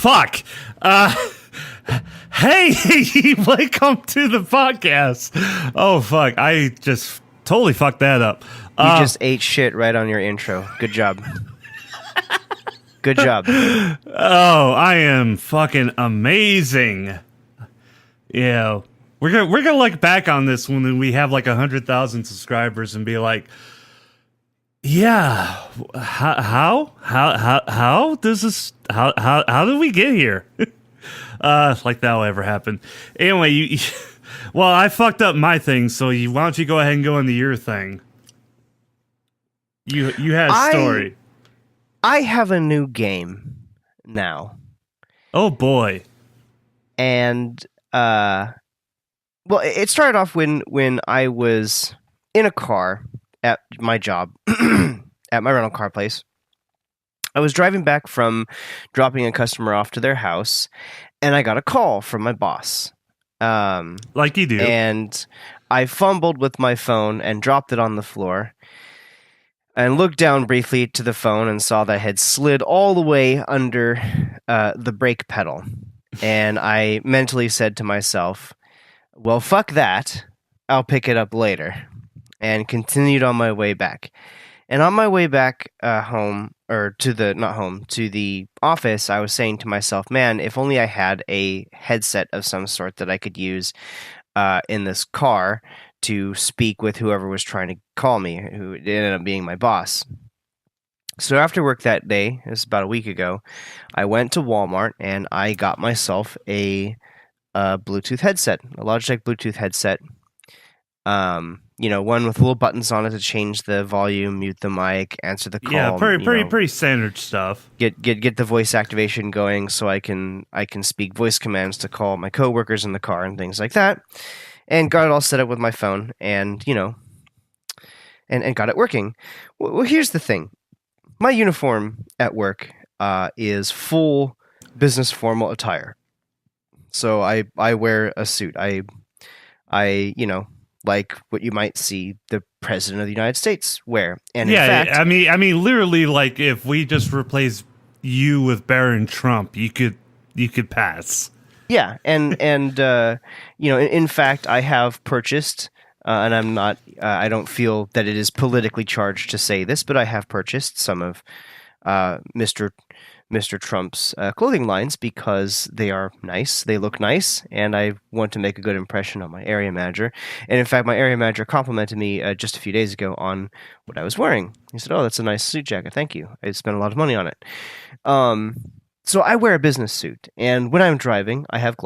fuck. Hey, welcome to the podcast. Oh, fuck. I just totally fucked that up. You just ate shit right on your intro. Good job. Good job. Oh, I am fucking amazing. Yeah. We're gonna look back on this when we have like 100,000 subscribers and be like, yeah, how does this how did we get here? Like that'll ever happen. Anyway, well, I fucked up my thing, so why don't you go ahead and go into your thing? You had a story. I have a new game now. Oh boy. And well, it started off when I was in a car at my job at my rental car place. I was driving back from dropping a customer off to their house, and I got a call from my boss. Like you do. And I fumbled with my phone and dropped it on the floor and looked down briefly to the phone and saw that I had slid all the way under the brake pedal. And I mentally said to myself, well, fuck that. I'll pick it up later. And continued on my way back. And on my way back home, or to the office, I was saying to myself, man, if only I had a headset of some sort that I could use in this car to speak with whoever was trying to call me, who ended up being my boss. So after work that day, it was about a week ago, I went to Walmart and I got myself a Bluetooth headset, a Logitech Bluetooth headset. One with little buttons on it to change the volume, mute the mic, answer the call. Yeah, pretty standard stuff. Get the voice activation going so I can speak voice commands to call my coworkers in the car and things like that. And got it all set up with my phone and and got it working. Well, here's the thing. My uniform at work is full business formal attire. So I wear a suit. I like what you might see the President of the United States wear. And yeah, in fact, I mean, literally, like if we just replace you with Barron Trump, you could pass. Yeah, and in fact, I have purchased, and I'm not, I don't feel that it is politically charged to say this, but I have purchased some of Mr. Trump's clothing lines because they are nice, they look nice, and I want to make a good impression on my area manager. And in fact, my area manager complimented me just a few days ago on what I was wearing. He said, "Oh, that's a nice suit jacket. Thank you. I spent a lot of money on it." So I wear a business suit, and when I'm driving, I have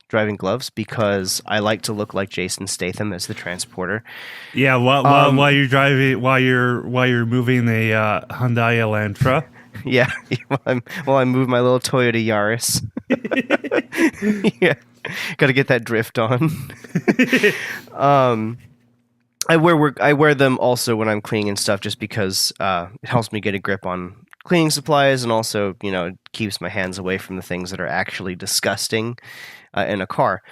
driving gloves, because I like to look like Jason Statham as the transporter. Yeah, while you're driving, while you're moving a Hyundai Elantra. Yeah, while I move my little Toyota Yaris. Yeah, got to get that drift on. I wear them also when I'm cleaning and stuff, just because it helps me get a grip on cleaning supplies, and also it keeps my hands away from the things that are actually disgusting in a car.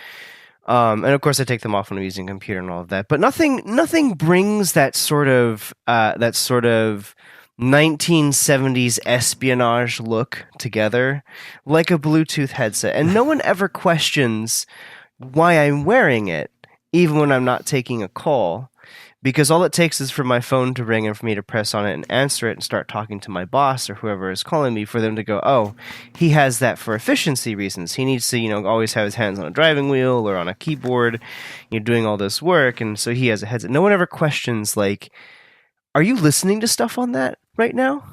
And of course, I take them off when I'm using a computer and all of that. But nothing brings that sort of 1970s espionage look together like a Bluetooth headset. And no one ever questions why I'm wearing it, even when I'm not taking a call, because all it takes is for my phone to ring and for me to press on it and answer it and start talking to my boss or whoever is calling me, for them to go, oh, he has that for efficiency reasons. He needs to, always have his hands on a driving wheel or on a keyboard, doing all this work, and so he has a headset. No one ever questions, like, are you listening to stuff on that right now?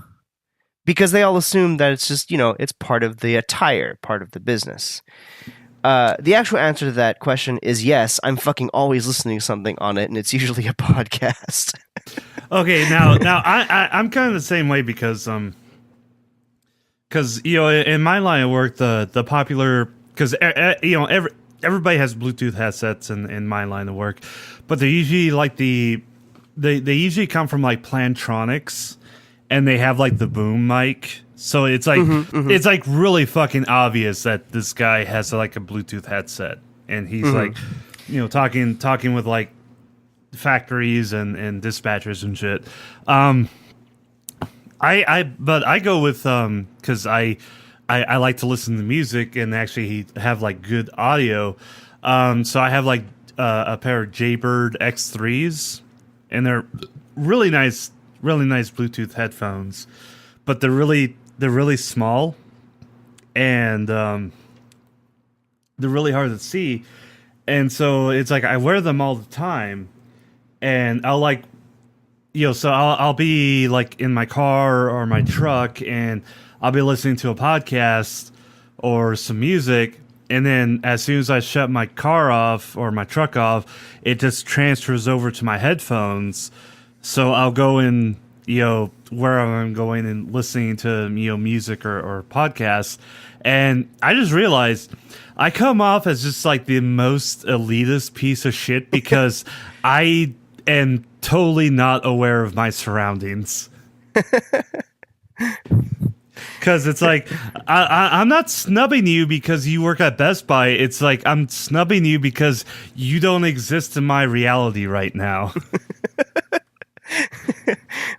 Because they all assume that it's just, it's part of the attire, part of the business. The actual answer to that question is yes, I'm fucking always listening to something on it, and it's usually a podcast. Okay, now I'm kind of the same way, because in my line of work, the popular, because everybody has Bluetooth headsets in my line of work, but they're usually like they usually come from like Plantronics, and they have like the boom mic. So it's like it's like really fucking obvious that this guy has like a Bluetooth headset, and he's like, talking with like factories and dispatchers and shit. I go with because I I like to listen to music and actually have like good audio. So I have like a pair of Jaybird X3s, and they're really nice Bluetooth headphones, but they're really small, and they're really hard to see. And so it's like I wear them all the time, and I'll like, so I'll be like in my car or my truck, and I'll be listening to a podcast or some music, and then as soon as I shut my car off or my truck off, it just transfers over to my headphones. So I'll go in, wherever I'm going and listening to, music or podcasts. And I just realized I come off as just like the most elitist piece of shit because I am totally not aware of my surroundings. Because it's like, I'm not snubbing you because you work at Best Buy. It's like, I'm snubbing you because you don't exist in my reality right now.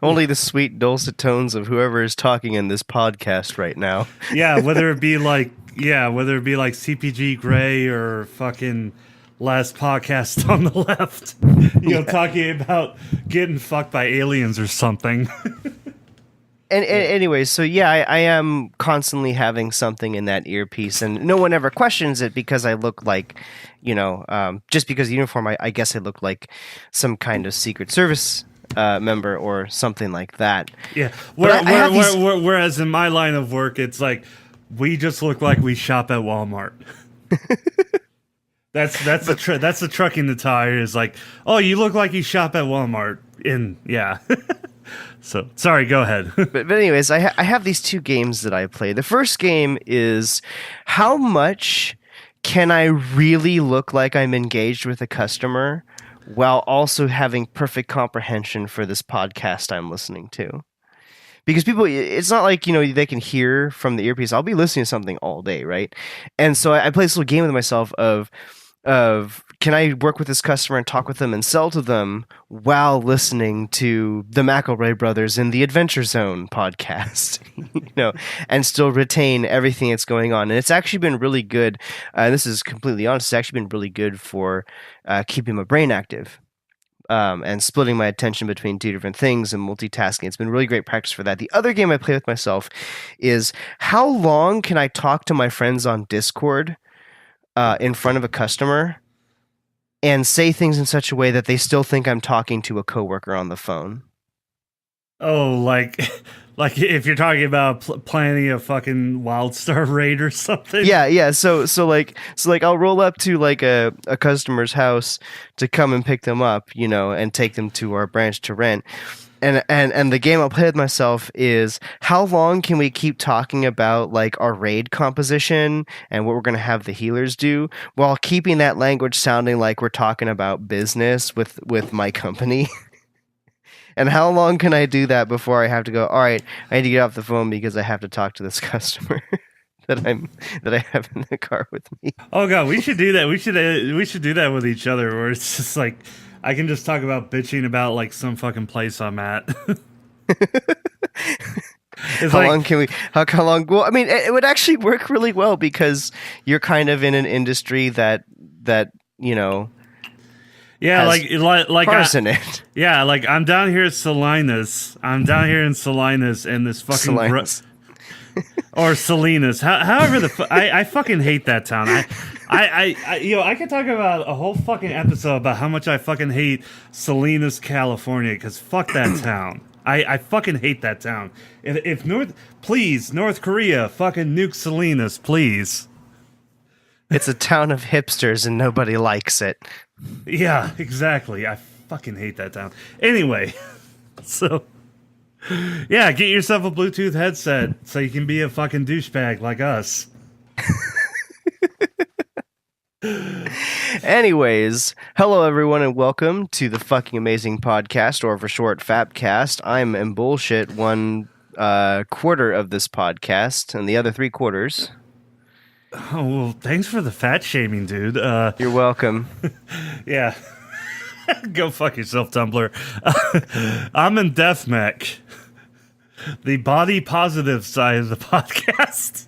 Only the sweet dulcet tones of whoever is talking in this podcast right now. Yeah, whether it be like CPG Grey or fucking last podcast on the left, talking about getting fucked by aliens or something. And anyway, so yeah, I am constantly having something in that earpiece, and no one ever questions it because I look like, just because of the uniform, I guess I look like some kind of Secret Service member or something like that. Yeah. Whereas in my line of work, it's like we just look like we shop at Walmart. That's the trucking the tire is like, oh, you look like you shop at Walmart. Yeah. So sorry, go ahead. but anyways, I have these two games that I play. The first game is how much can I really look like I'm engaged with a customer while also having perfect comprehension for this podcast I'm listening to. Because people, it's not like, they can hear from the earpiece. I'll be listening to something all day, right? And so I play this little game with myself of can I work with this customer and talk with them and sell to them while listening to the McElroy Brothers in the Adventure Zone podcast, and still retain everything that's going on. And it's actually been really good. This is completely honest. It's actually been really good for keeping my brain active. And splitting my attention between two different things and multitasking. It's been really great practice for that. The other game I play with myself is how long can I talk to my friends on Discord in front of a customer and say things in such a way that they still think I'm talking to a coworker on the phone. Oh, like if you're talking about planning a fucking WildStar raid or something. Yeah. So I'll roll up to like a customer's house to come and pick them up, and take them to our branch to rent. And the game I'll play with myself is how long can we keep talking about like our raid composition and what we're going to have the healers do while keeping that language sounding like we're talking about business with my company. And how long can I do that before I have to go, all right, I need to get off the phone because I have to talk to this customer that I have in the car with me. Oh god, we should do that. We should do that with each other where it's just like I can just talk about bitching about like some fucking place I'm at. How long can we? How long? Well, I mean, it would actually work really well because you're kind of in an industry that yeah, like cars in it. Yeah, like I'm down here at Salinas. I'm down here in Salinas, and this fucking or Salinas. However I fucking hate that town. I could talk about a whole fucking episode about how much I fucking hate Salinas, California, because fuck that town. I fucking hate that town. If North Korea, fucking nuke Salinas, please. It's a town of hipsters and nobody likes it. Yeah, exactly. I fucking hate that town. Anyway, so yeah, get yourself a Bluetooth headset so you can be a fucking douchebag like us. Anyways, hello everyone and welcome to the fucking amazing podcast, or for short, FAPCast. I'm in bullshit one quarter of this podcast, and the other 3 quarters. Oh, well, thanks for the fat shaming, dude. You're welcome. Yeah. Go fuck yourself, Tumblr. I'm in Deathmech. the body positive side of the podcast.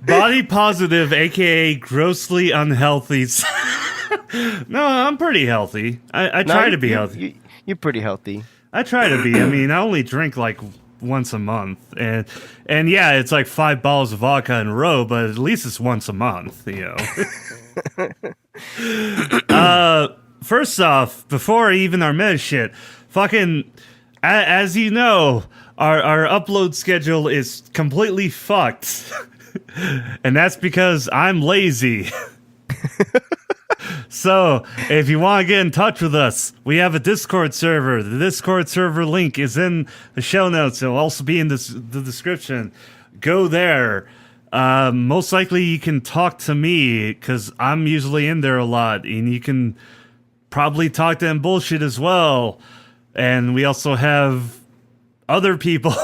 Body positive, aka grossly unhealthy. No, I'm pretty healthy. I try to be healthy. You're pretty healthy. I try to be. I mean, I only drink like once a month, and yeah, it's like 5 bottles of vodka in a row, but at least it's once a month, you know. First off, before even our meta shit, fucking, as you know, our upload schedule is completely fucked, and that's because I'm lazy. So, if you want to get in touch with us, we have a Discord server. The Discord server link is in the show notes. It'll also be in the description. Go there. Most likely you can talk to me, because I'm usually in there a lot. And you can probably talk to them bullshit as well. And we also have other people.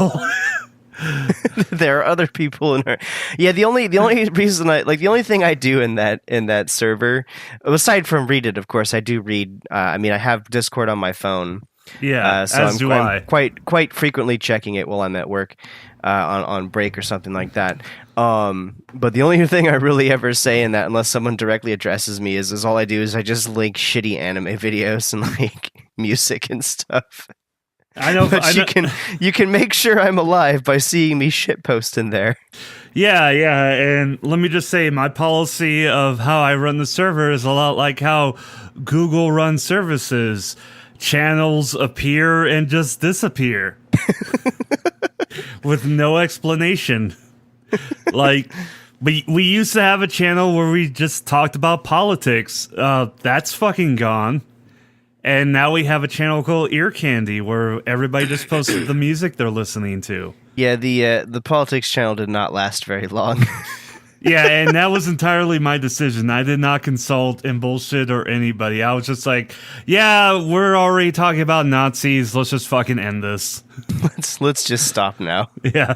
There are other people in her. Yeah, the only reason the only thing I do in that server, aside from read it, of course, I do read. I mean, I have Discord on my phone. Yeah, so as do I. I'm quite frequently checking it while I'm at work, on break or something like that. But the only thing I really ever say in that, unless someone directly addresses me, is all I do is I just link shitty anime videos and like music and stuff. I know, but you can make sure I'm alive by seeing me shitpost in there. Yeah, and let me just say, my policy of how I run the server is a lot like how Google runs services. Channels appear and just disappear. With no explanation. Like, we used to have a channel where we just talked about politics. That's fucking gone. And now we have a channel called Ear Candy where everybody just posts the music they're listening to. Yeah, the politics channel did not last very long. Yeah, and that was entirely my decision. I did not consult and bullshit or anybody. I was just like, yeah, we're already talking about Nazis. Let's just fucking end this. Let's just stop now. Yeah.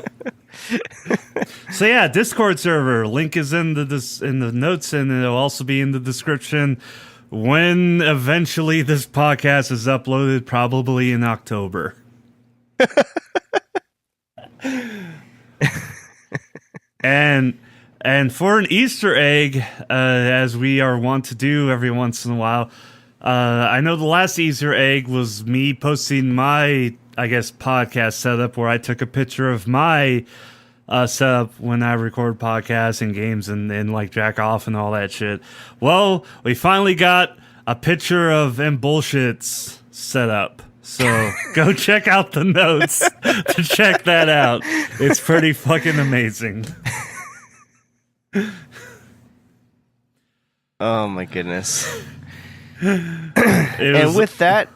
So yeah, Discord server link is in the notes, and it'll also be in the description. When eventually this podcast is uploaded, probably in October. And for an Easter egg, as we are wont to do every once in a while, I know the last Easter egg was me posting my, I guess, podcast setup where I took a picture of my setup when I record podcasts and games and like jack off and all that shit. Well, we finally got a picture of M Bullshit's setup. So go check out the notes to check that out. It's pretty fucking amazing. Oh my goodness. With that,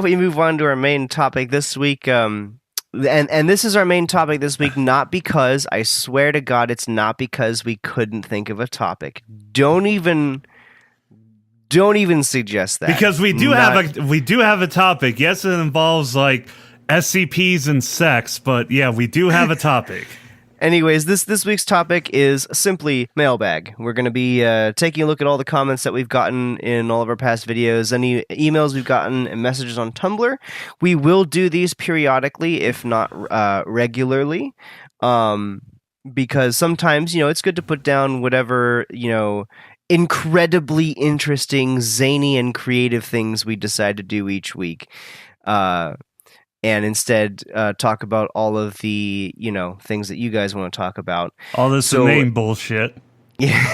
we move on to our main topic this week. And this is our main topic this week, not because, I swear to God, it's not because we couldn't think of a topic. Don't even suggest that. Because we do have a topic. Yes, it involves like SCPs and sex, but yeah, we do have a topic. Anyways, this week's topic is simply mailbag. We're going to be taking a look at all the comments that we've gotten in all of our past videos, any emails we've gotten, and messages on Tumblr. We will do these periodically, if not regularly, because sometimes, it's good to put down whatever, incredibly interesting, zany, and creative things we decide to do each week. And instead talk about all of the, things that you guys want to talk about. All this inane bullshit. Yeah.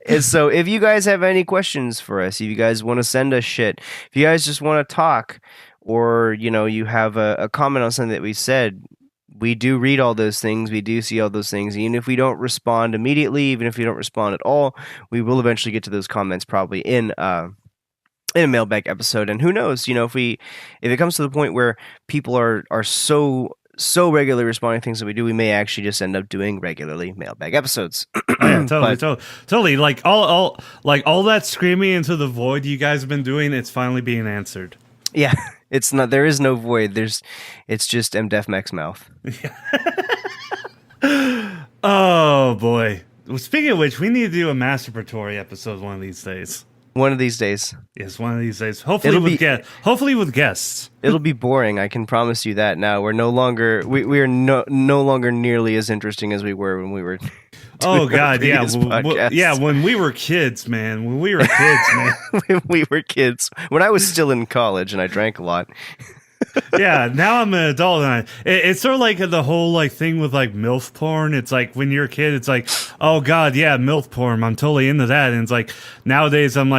And so if you guys have any questions for us, if you guys want to send us shit, if you guys just want to talk, or, you have a comment on something that we said, we do read all those things. We do see all those things. Even if we don't respond immediately, even if we don't respond at all, we will eventually get to those comments probably in a mailbag episode. And who knows, if it comes to the point where people are so regularly responding to things that we do, we may actually just end up doing regularly mailbag episodes. Totally. Like all that screaming into the void you guys have been doing, it's finally being answered. Yeah, it's not. There is no void. It's just MDefMech's mouth. Oh boy. Well, speaking of which, we need to do a masturbatory episode one of these days. One of these days. Yes, one of these days. Hopefully with guests. It'll be boring. I can promise you that. Now we are no longer nearly as interesting as we were when we were. Oh God, yeah, when we were kids, man. When we were kids, man. When we were kids. When I was still in college and I drank a lot. Yeah, now I'm an adult, and it's sort of like the whole like thing with like MILF porn. It's like when you're a kid, it's like, oh God, yeah, MILF porn. I'm totally into that. And it's like nowadays, I'm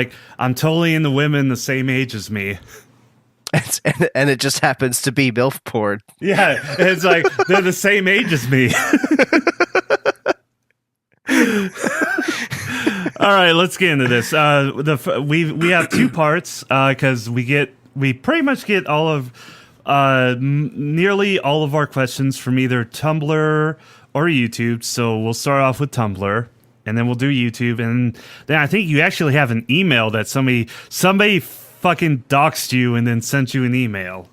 totally into women the same age as me. And it just happens to be MILF porn. Yeah, it's like they're the same age as me. All right, let's get into this. We have two parts because we pretty much get all of nearly all of our questions from either Tumblr or YouTube. So we'll start off with Tumblr, and then we'll do YouTube, and then I think you actually have an email that somebody fucking doxed you and then sent you an email.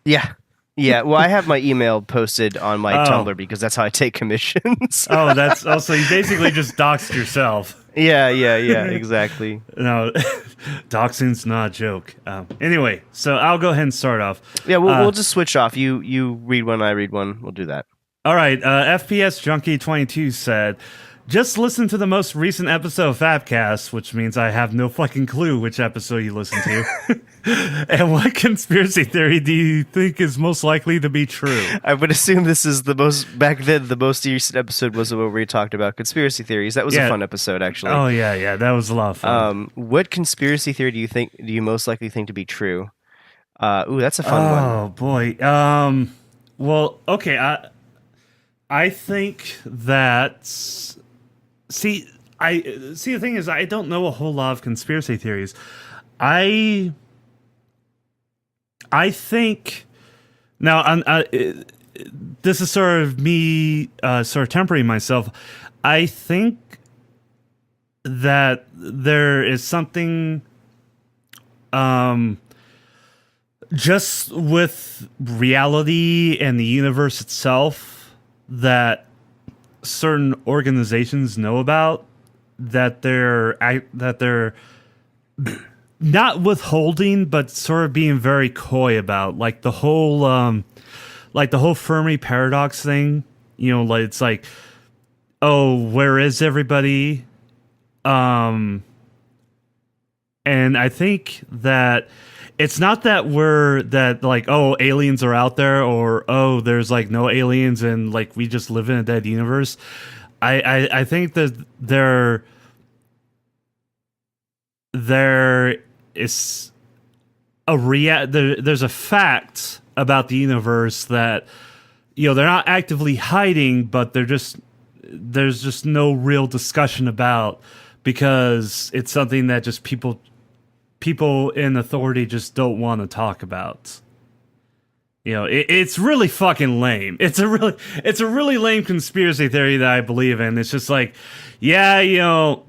Yeah. Yeah, well, I have my email posted on my Tumblr because that's how I take commissions. That's also, you basically just doxed yourself. Yeah, exactly. No, doxing's not a joke. Anyway, so I'll go ahead and start off. Yeah, we'll just switch off. You read one, I read one. We'll do that. All right, FPS Junkie 22 said, just listen to the most recent episode of FAPCast, which means I have no fucking clue which episode you listen to. And what conspiracy theory do you think is most likely to be true? I would assume this is the most recent episode was where we talked about conspiracy theories. That was a fun episode, actually. Oh yeah, that was a lot of fun. What conspiracy theory do you most likely think to be true? That's a fun one. Oh boy. Well, okay. I think that. See, the thing is, I don't know a whole lot of conspiracy theories. I think now. This is sort of me, sort of tempering myself. I think that there is something, just with reality and the universe itself that certain organizations know about, that they're not withholding, but sort of being very coy about, like the whole Fermi paradox thing. You know, like it's like, oh, where is everybody? And I think that it's not that oh, aliens are out there, or oh, there's like no aliens and like we just live in a dead universe. I think that there is there's a fact about the universe that, you know, they're not actively hiding, but there's just no real discussion about, because it's something that just people in authority just don't want to talk about. You know, it's really fucking lame. It's a really lame conspiracy theory that I believe in. It's just like, yeah, you know,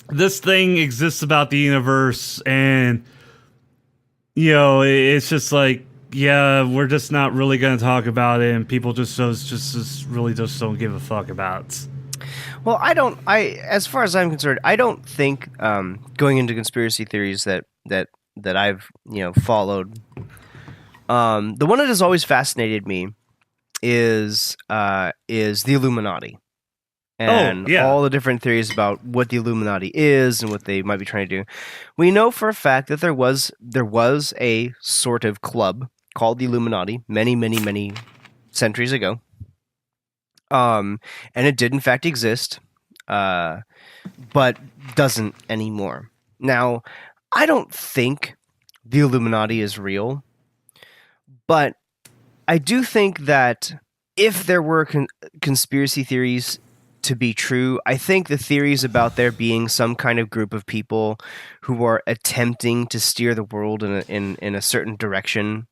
this thing exists about the universe, and you know, it's just like, yeah, we're just not really going to talk about it, and people just really don't give a fuck about. Well, as far as I'm concerned, I don't think going into conspiracy theories that I've, you know, followed. The one that has always fascinated me is the Illuminati, and all the different theories about what the Illuminati is and what they might be trying to do. We know for a fact that there was a sort of club called the Illuminati many centuries ago. And it did in fact exist, but doesn't anymore. Now, I don't think the Illuminati is real, but I do think that if there were conspiracy theories to be true, I think the theories about there being some kind of group of people who are attempting to steer the world in a certain direction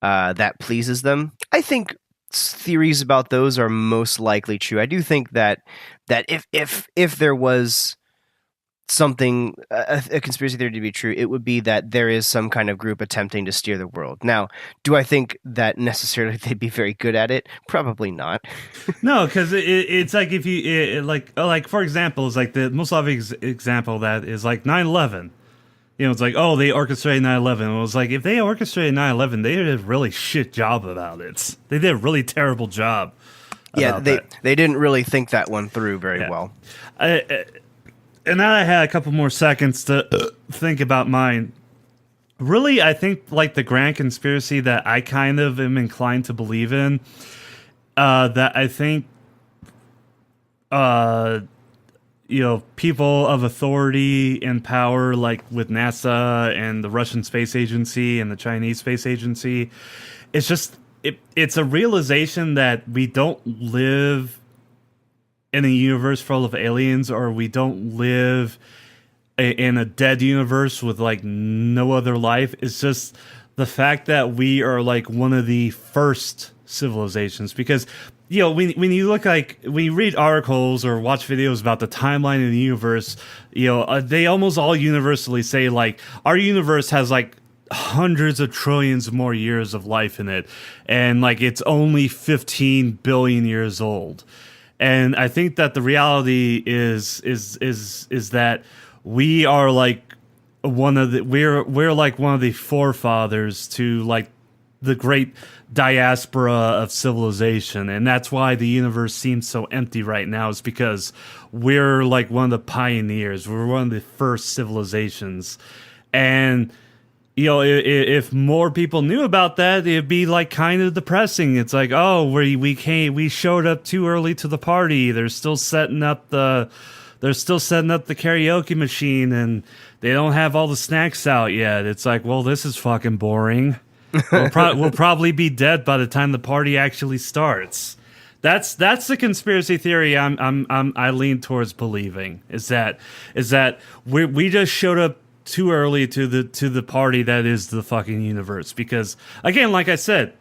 that pleases them, I think theories about those are most likely true. I do think that if there was something, a conspiracy theory to be true, it would be that there is some kind of group attempting to steer the world. Now, do I think that necessarily they'd be very good at it? Probably not. No, because it's like if you like for example, is like the most obvious example of that is like 9/11. It's like, oh, they orchestrated 9/11. It was like, if they orchestrated 9/11, they did a really shit job about it. They did a really terrible job. Yeah, they didn't really think that one through very well. And now I had a couple more seconds to think about mine. Really, I think like the grand conspiracy that I kind of am inclined to believe in, that I think, people of authority and power, like with NASA and the Russian Space Agency and the Chinese Space Agency, it's just it's a realization that we don't live in a universe full of aliens, or we don't live in a dead universe with like no other life. It's just the fact that we are like one of the first civilizations, because when you look, like when you read articles or watch videos about the timeline of the universe, they almost all universally say like our universe has like hundreds of trillions more years of life in it, and like it's only 15 billion years old. And I think that the reality is that we are like we're like one of the forefathers to like the great diaspora of civilization, and that's why the universe seems so empty right now, is because we're like one of the pioneers. We're one of the first civilizations. And if more people knew about that, it'd be like kind of depressing. It's like, oh, we showed up too early to the party. They're still setting up the karaoke machine, and they don't have all the snacks out yet. It's like, well, this is fucking boring. We'll probably be dead by the time the party actually starts. That's the conspiracy theory I lean towards believing, is that we just showed up too early to the party that is the fucking universe. Because again, like I said,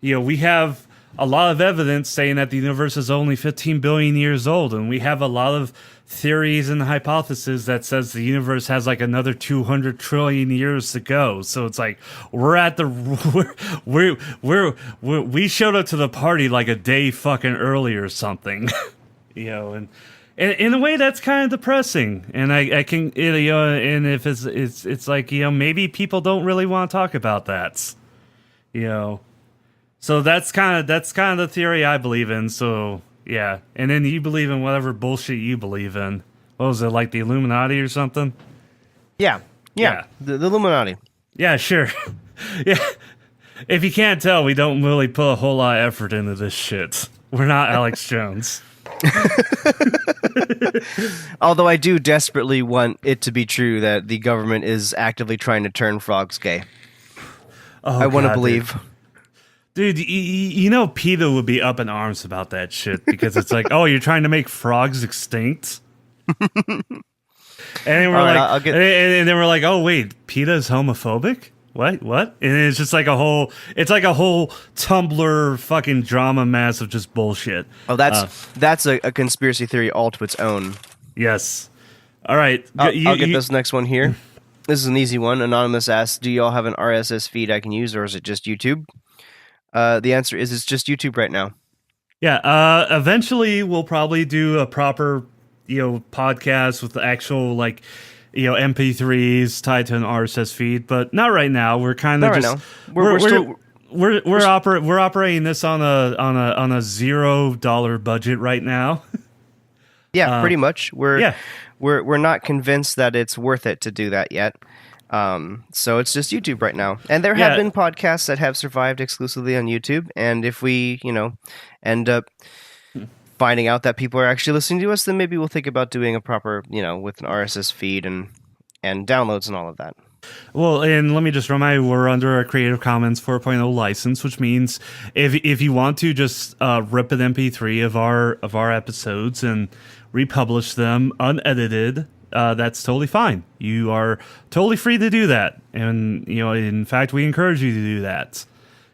we have a lot of evidence saying that the universe is only 15 billion years old, and we have a lot of theories and hypotheses that says the universe has like another 200 trillion years to go. So it's like we showed up to the party like a day fucking early or something. And in a way that's kind of depressing. And I can, and if it's like, maybe people don't really want to talk about that, so that's kind of the theory I believe in. So yeah, and then you believe in whatever bullshit you believe in. What was it, like the Illuminati or something? Yeah. The Illuminati. Yeah, sure. Yeah. If you can't tell, we don't really put a whole lot of effort into this shit. We're not Alex Jones. Although I do desperately want it to be true that the government is actively trying to turn frogs gay. I want to believe. Dude, PETA would be up in arms about that shit, because it's like, oh, you're trying to make frogs extinct? And then we're like, oh wait, PETA is homophobic? What? And it's just like a whole Tumblr fucking drama mass of just bullshit. Oh, that's a conspiracy theory all to its own. Yes. All right. I'll get this next one here. This is an easy one. Anonymous asks, do y'all have an RSS feed I can use, or is it just YouTube? The answer is it's just YouTube right now. Yeah. Eventually we'll probably do a proper, podcast with the actual like, MP3s tied to an RSS feed, but not right now. We're kind of just we're operating this on a $0 budget right now. Yeah, pretty much. We're not convinced that it's worth it to do that yet. So it's just YouTube right now. And there have been podcasts that have survived exclusively on YouTube, and if we, end up finding out that people are actually listening to us, then maybe we'll think about doing a proper, with an RSS feed and downloads and all of that. Well, and let me just remind you, we're under a Creative Commons 4.0 license, which means if you want to just rip an MP3 of our episodes and republish them unedited, that's totally fine. You are totally free to do that, and in fact, we encourage you to do that.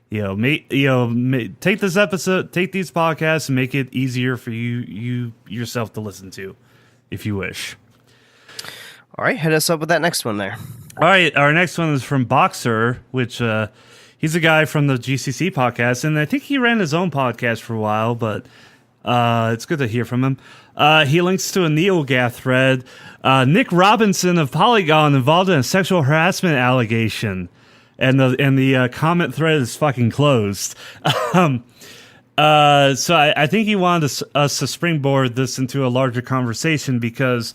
Take this episode, take these podcasts, and make it easier for you yourself to listen to, if you wish. All right, hit us up with that next one there. All right, our next one is from Boxer, which he's a guy from the GCC podcast, and I think he ran his own podcast for a while, but It's good to hear from him. He links to a NeoGAF thread. Nick Robinson of Polygon involved in a sexual harassment allegation, and the comment thread is fucking closed. So I think he wanted us to springboard this into a larger conversation because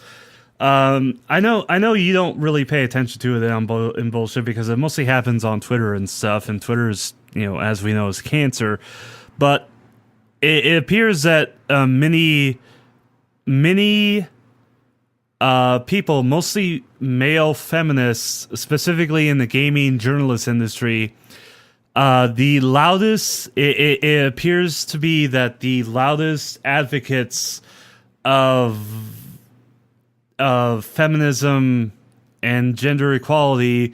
I know you don't really pay attention to it in bullshit because it mostly happens on Twitter and stuff, and Twitter is, as we know, is cancer. But it appears that many people, mostly male feminists, specifically in the gaming journalist industry, the loudest, it appears to be that the loudest advocates of feminism and gender equality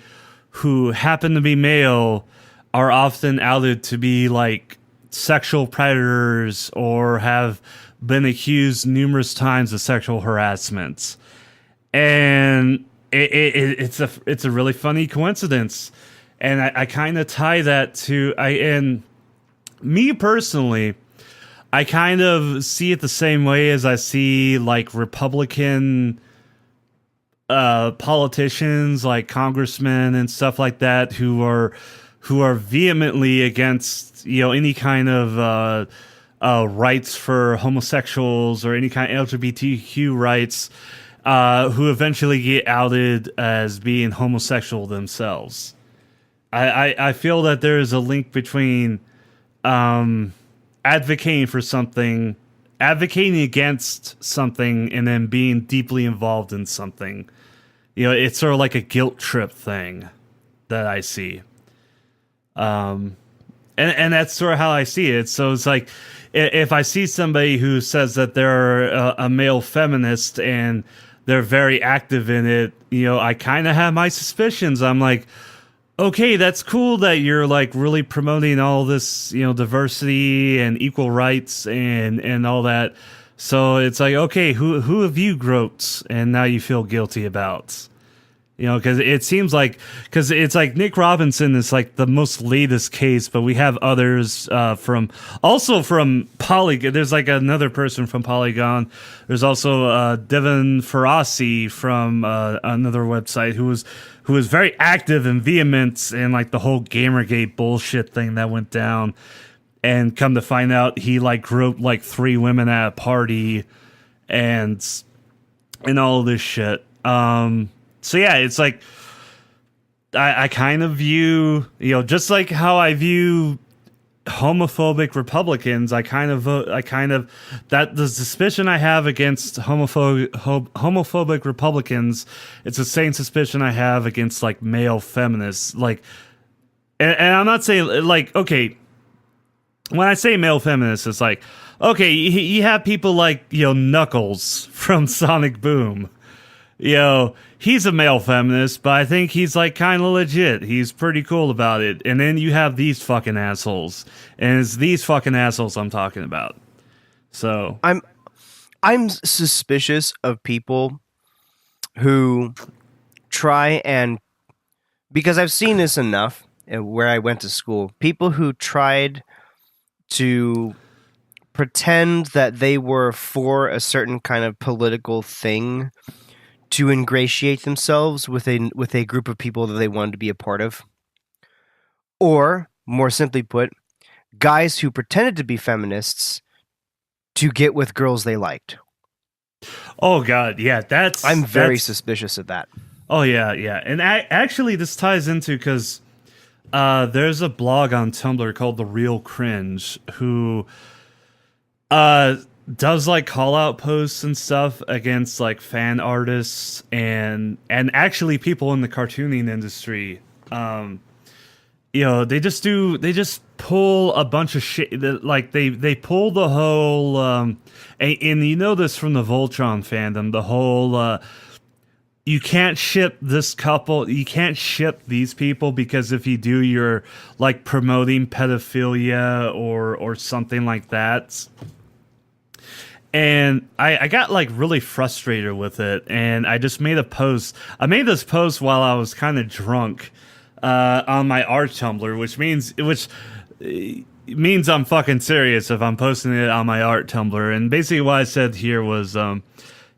who happen to be male are often outed to be like sexual predators or have been accused numerous times of sexual harassment. And it's a really funny coincidence. And I kind of tie that to and me personally, I kind of see it the same way as I see like Republican politicians, like congressmen and stuff like that, who are vehemently against any kind of rights for homosexuals or any kind of LGBTQ rights, who eventually get outed as being homosexual themselves. I feel that there is a link between advocating for something, advocating against something, and then being deeply involved in something. It's sort of like a guilt trip thing that I see. And that's sort of how I see it. So it's like, if I see somebody who says that they're a male feminist and they're very active in it, I kind of have my suspicions. I'm like, okay, that's cool that you're like really promoting all this, diversity and equal rights and all that. So it's like, okay, who have you groped and now you feel guilty about? Because it seems like, because it's like Nick Robinson is like the most latest case, but we have others from Polygon. There's like another person from Polygon. There's also Devin Ferrasi from another website who was very active and vehement in like the whole Gamergate bullshit thing that went down. And come to find out, he like groped like 3 women at a party and all this shit. So yeah, it's like I kind of view, just like how I view homophobic Republicans, I kind of that the suspicion I have against homophobic Republicans, it's the same suspicion I have against like male feminists. Like, and I'm not saying like, okay, when I say male feminists, it's like, okay, you have people like Knuckles from Sonic Boom. He's a male feminist, but I think he's like kind of legit. He's pretty cool about it. And then you have these fucking assholes, and it's these fucking assholes I'm talking about. So I'm suspicious of people who try and, because I've seen this enough where I went to school, people who tried to pretend that they were for a certain kind of political thing to ingratiate themselves with a group of people that they wanted to be a part of. Or, more simply put, guys who pretended to be feminists to get with girls they liked. Oh god, yeah, I'm very suspicious of that. Oh yeah. And actually this ties into, because there's a blog on Tumblr called The Real Cringe who does like call out posts and stuff against like fan artists and actually people in the cartooning industry. They just pull a bunch of shit. Like they pull the whole and this from the Voltron fandom, the whole you can't ship this couple, you can't ship these people because if you do, you're like promoting pedophilia or something like that. And I got like really frustrated with it, and I just made a post. I made this post while I was kind of drunk on my art Tumblr, which means I'm fucking serious if I'm posting it on my art Tumblr. And basically what I said here was,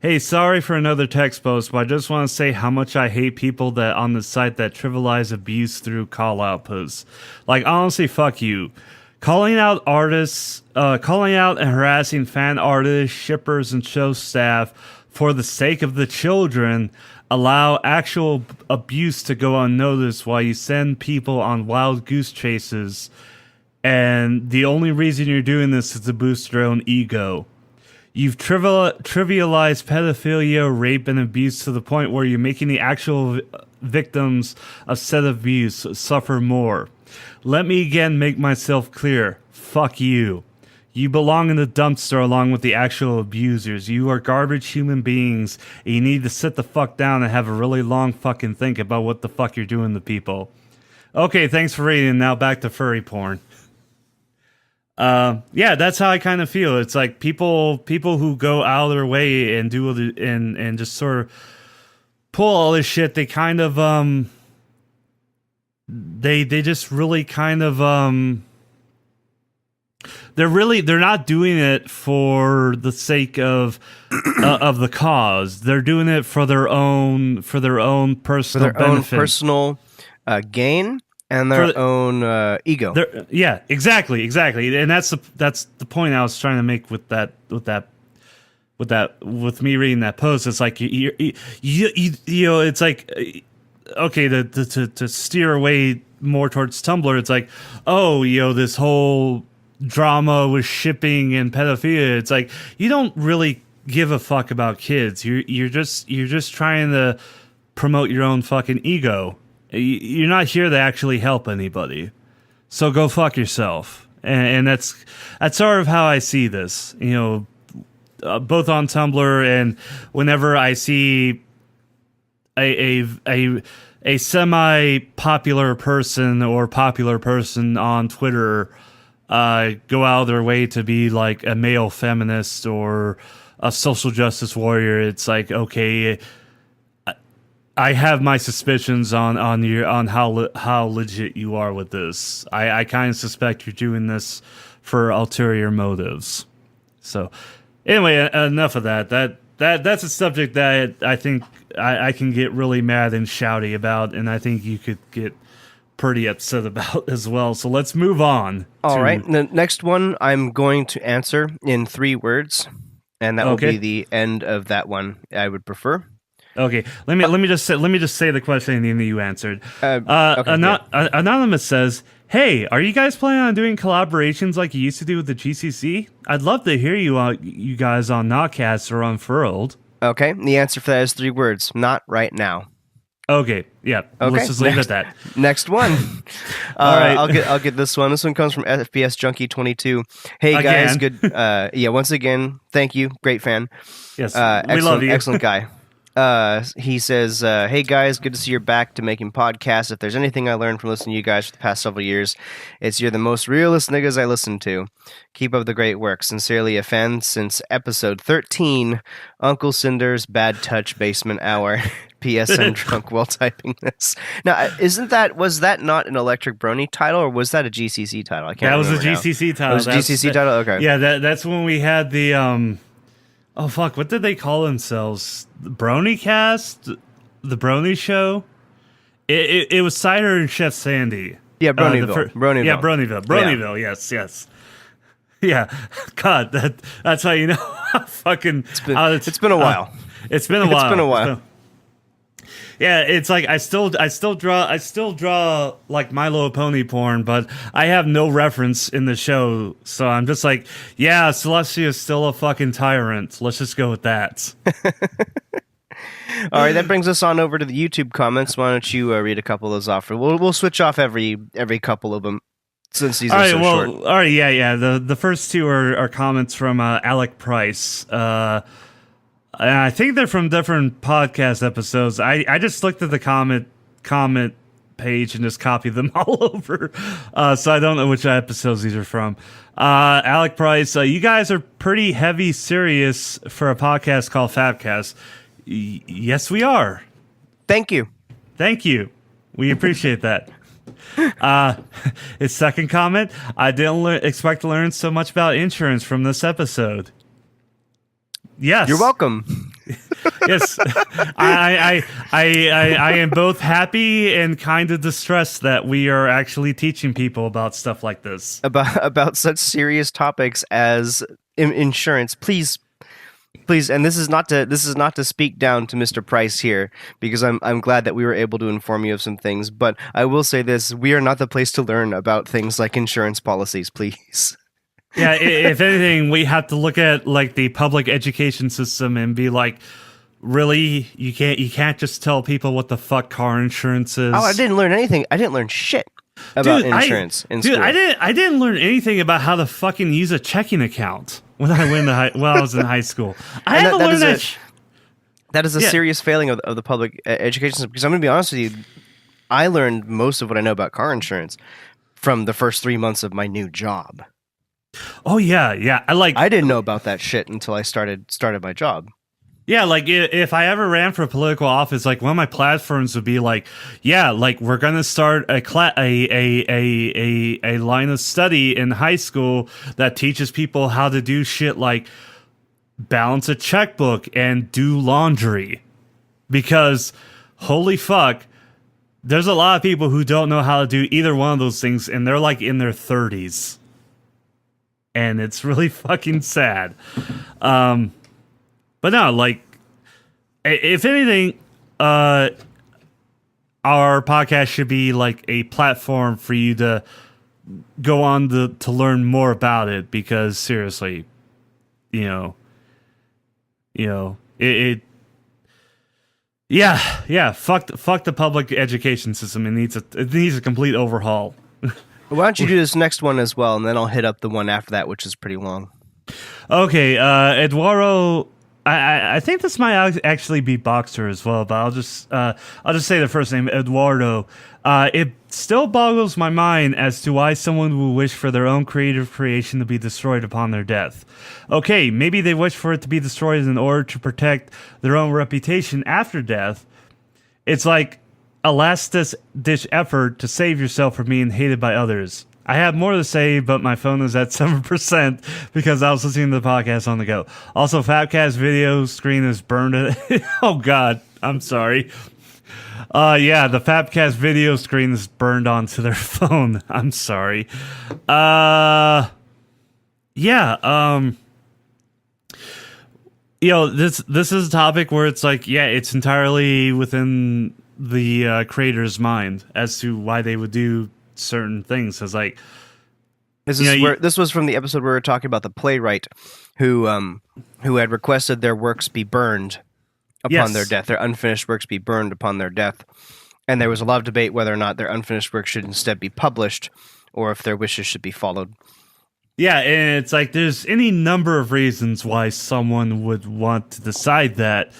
hey, sorry for another text post, but I just want to say how much I hate people that on the site that trivialize abuse through call-out posts. Like, honestly, fuck you. Calling out artists, calling out and harassing fan artists, shippers, and show staff for the sake of the children allow actual abuse to go unnoticed while you send people on wild goose chases. And the only reason you're doing this is to boost your own ego. You've trivialized pedophilia, rape, and abuse to the point where you're making the actual victims of said abuse suffer more. Let me again make myself clear. Fuck you. You belong in the dumpster along with the actual abusers. You are garbage human beings, and you need to sit the fuck down and have a really long fucking think about what the fuck you're doing to people. Okay, thanks for reading. Now back to furry porn. Yeah, that's how I kind of feel. It's like people who go out of their way and do and just sort of pull all this shit. They kind of they just really kind of they're not doing it for the sake of the cause. They're doing it for their own personal benefit. Own personal gain. And their own ego. Yeah, exactly, and that's the point I was trying to make with me reading that post. It's like you know, it's like okay, to steer away more towards Tumblr. It's like, oh, you know, this whole drama with shipping and pedophilia. It's like you don't really give a fuck about kids. You're just trying to promote your own fucking ego. You're not here to actually help anybody, so go fuck yourself. And that's sort of how I see this. You know, both on Tumblr and whenever I see a semi-popular person or popular person on Twitter go out of their way to be like a male feminist or a social justice warrior, it's like, okay, I have my suspicions on how legit you are with this. I kind of suspect you're doing this for ulterior motives. So, anyway, enough of that. That's a subject that I think I can get really mad and shouty about, and I think you could get pretty upset about as well. So let's move on. All right. The next one I'm going to answer in 3 words, and that will be the end of that one. I would prefer. Okay, let me just say the question that you answered. Anonymous says, "Hey, are you guys planning on doing collaborations like you used to do with the GCC? I'd love to hear you guys on Notcast or Unfurled." Okay, the answer for that is 3 words. Not right now. Okay, yeah. Okay. Let's just leave it at that. Next one. All right, I'll get this one. This one comes from FPS Junkie 22. Hey guys, good. Once again, thank you. Great fan. Yes, we love you. Excellent guy. He says, hey guys, good to see you're back to making podcasts. If there's anything I learned from listening to you guys for the past several years, it's you're the most realist niggas I listen to. Keep up the great work. Sincerely a fan since episode 13, Uncle Cinder's Bad Touch Basement Hour. P.S. I'm drunk while typing this. Now, was that not an Electric Brony title, or was that a GCC title? I can't remember. That was a GCC title. It was a GCC title? Okay. Yeah, that's when we had the... Oh fuck! What did they call themselves? The Bronycast, the Brony Show. It was Cider and Chef Sandy. Yeah, Bronyville. Bronyville. Yeah, Bronyville. Yeah. Yes. Yeah. God, that's how you know. Fucking. It's been a while. It's been a while. It's been a while. Yeah, it's like I still draw like My Little Pony porn, but I have no reference in the show, so I'm just like, yeah, Celestia is still a fucking tyrant. Let's just go with that. All right, that brings us on over to the YouTube comments. Why don't you read a couple of those off? We'll switch off every couple of them since these are so short. All right, yeah. The first 2 are comments from Alec Price. And I think they're from different podcast episodes. I just looked at the comment page and just copied them all over. So I don't know which episodes these are from. Alec Price, you guys are pretty heavy serious for a podcast called FAPCast. Yes, we are. Thank you. We appreciate that. Uh, his second comment: I didn't expect to learn so much about insurance from this episode. Yes, You're welcome. yes. I am both happy and kind of distressed that we are actually teaching people about stuff like this. About such serious topics as insurance. Please, and this is not to speak down to Mr. Price here, because I'm glad that we were able to inform you of some things, but I will say this: we are not the place to learn about things like insurance policies, please. Yeah, if anything, we have to look at like the public education system and be like, really, you can't just tell people what the fuck car insurance is. Oh, I didn't learn anything. I didn't learn shit about insurance in school. I didn't learn anything about how to fucking use a checking account when I went to when I was in high school. I had to learn that. That is a serious failing of the public education system, because I'm going to be honest with you, I learned most of what I know about car insurance from the first 3 months of my new job. Oh yeah. I didn't know about that shit until I started my job. Yeah, like if I ever ran for political office, like one of my platforms would be like, yeah, like we're gonna start a line of study in high school that teaches people how to do shit like balance a checkbook and do laundry, because holy fuck, there's a lot of people who don't know how to do either one of those things, and they're like in their 30s. And it's really fucking sad. But no, like, if anything, our podcast should be like a platform for you to go on to learn more about it, because seriously, yeah, fuck the public education system. It needs a complete overhaul. Why don't you do this next one as well, and then I'll hit up the one after that, which is pretty long. Okay, Eduardo. I think this might actually be Boxer as well, but I'll just say the first name, Eduardo. It still boggles my mind as to why someone would wish for their own creative creation to be destroyed upon their death. Okay, maybe they wish for it to be destroyed in order to protect their own reputation after death. It's like a last-ditch effort to save yourself from being hated by others. I have more to say, but my phone is at 7% because I was listening to the podcast on the go. Also, FAPCast video screen is burned. Oh, God. I'm sorry. Yeah, the FAPCast video screen is burned onto their phone. I'm sorry. Yeah, this is a topic where it's like, yeah, it's entirely within the creator's mind as to why they would do certain things. It's like, this was from the episode where we were talking about the playwright who had requested their works be burned upon their death, their unfinished works be burned upon their death, and there was a lot of debate whether or not their unfinished works should instead be published or if their wishes should be followed. Yeah, and it's like there's any number of reasons why someone would want to decide that.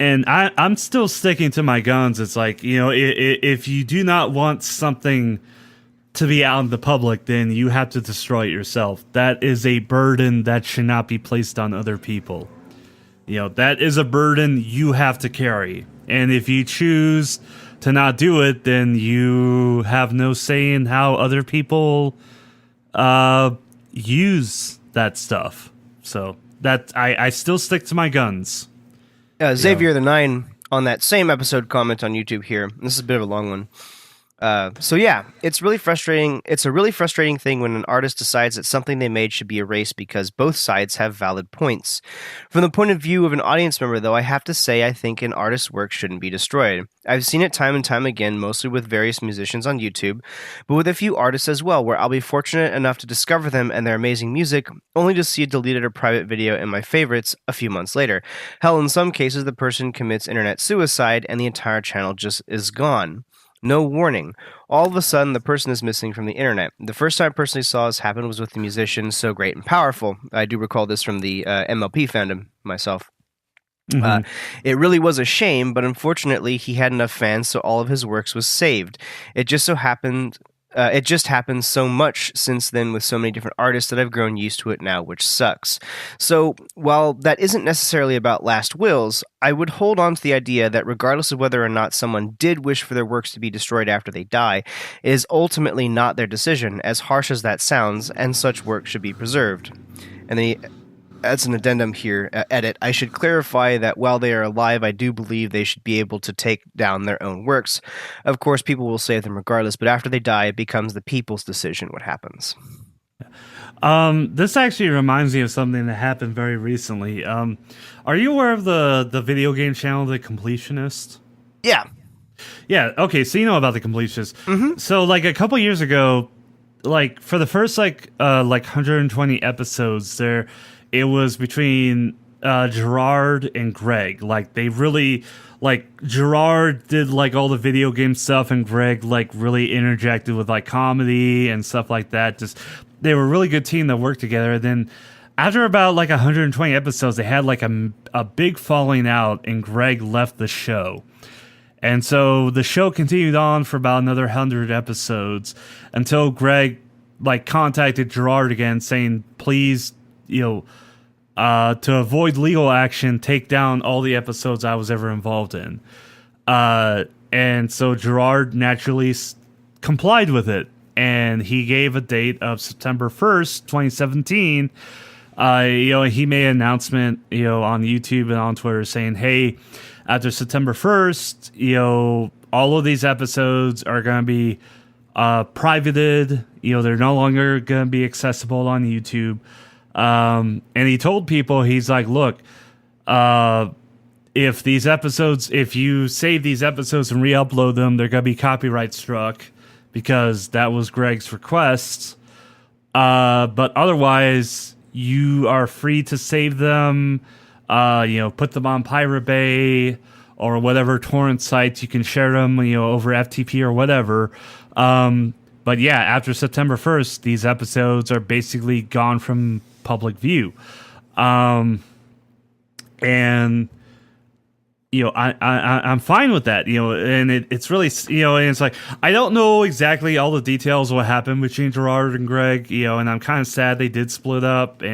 And I'm still sticking to my guns. It's like, if you do not want something to be out in the public, then you have to destroy it yourself. That is a burden that should not be placed on other people. That is a burden you have to carry. And if you choose to not do it, then you have no say in how other people use that stuff. So that I still stick to my guns. Xavier the Nine on that same episode comment on YouTube here. This is a bit of a long one. So yeah, it's really frustrating. It's a really frustrating thing when an artist decides that something they made should be erased because both sides have valid points. From the point of view of an audience member, though, I have to say I think an artist's work shouldn't be destroyed. I've seen it time and time again, mostly with various musicians on YouTube, but with a few artists as well, where I'll be fortunate enough to discover them and their amazing music, only to see a deleted or private video in my favorites a few months later. Hell, in some cases, the person commits internet suicide and the entire channel just is gone. No warning. All of a sudden, the person is missing from the internet. The first time I personally saw this happen was with the musician So Great and Powerful. I do recall this from the MLP fandom myself. Mm-hmm. It really was a shame, but unfortunately, he had enough fans, so all of his works was saved. It just so happened it just happens so much since then with so many different artists that I've grown used to it now, which sucks. So while that isn't necessarily about last wills, I would hold on to the idea that regardless of whether or not someone did wish for their works to be destroyed after they die, it is ultimately not their decision, as harsh as that sounds, and such work should be preserved. And then he adds an addendum here, edit. I should clarify that while they are alive, I do believe they should be able to take down their own works. Of course, people will save them regardless, but after they die, it becomes the people's decision what happens. This actually reminds me of something that happened very recently. Are you aware of the video game channel, The Completionist? Yeah. Yeah, okay, so you know about The Completionist. So, like, a couple years ago, like, for the first, like 120 episodes, it was between Gerard and Greg. Like, they really, like, Gerard did, like, all the video game stuff, and Greg, like, really interjected with, like, comedy and stuff like that. Just, they were a really good team that worked together. And then after about, like, 120 episodes, they had, like, a big falling out, and Greg left the show. And so the show continued on for about another 100 episodes until Greg, like, contacted Gerard again saying, please, to avoid legal action, take down all the episodes I was ever involved in. And so Gerard naturally complied with it. And he gave a date of September 1st, 2017. He made an announcement, on YouTube and on Twitter saying, hey, after September 1st, all of these episodes are going to be privated. They're no longer going to be accessible on YouTube. And he told people, he's like, look, if you save these episodes and re-upload them, they're going to be copyright struck because that was Greg's request. But otherwise, you are free to save them, put them on Pirate Bay or whatever torrent sites. You can share them, over FTP or whatever. But yeah, after September 1st, these episodes are basically gone from public view. And I'm fine with that, and it's really, and it's like, I don't know exactly all the details of what happened between Gerard and Greg, and I'm kind of sad they did split up, but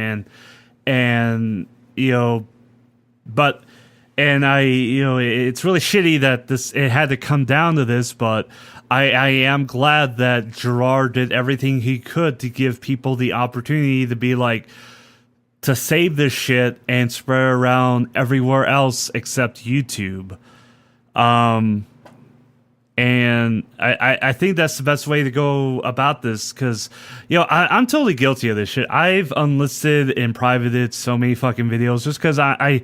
it's really shitty that it had to come down to this, but I am glad that Gerard did everything he could to give people the opportunity to be like, to save this shit and spread it around everywhere else except YouTube. And I think that's the best way to go about this, because, I'm totally guilty of this shit. I've unlisted and privated so many fucking videos just because I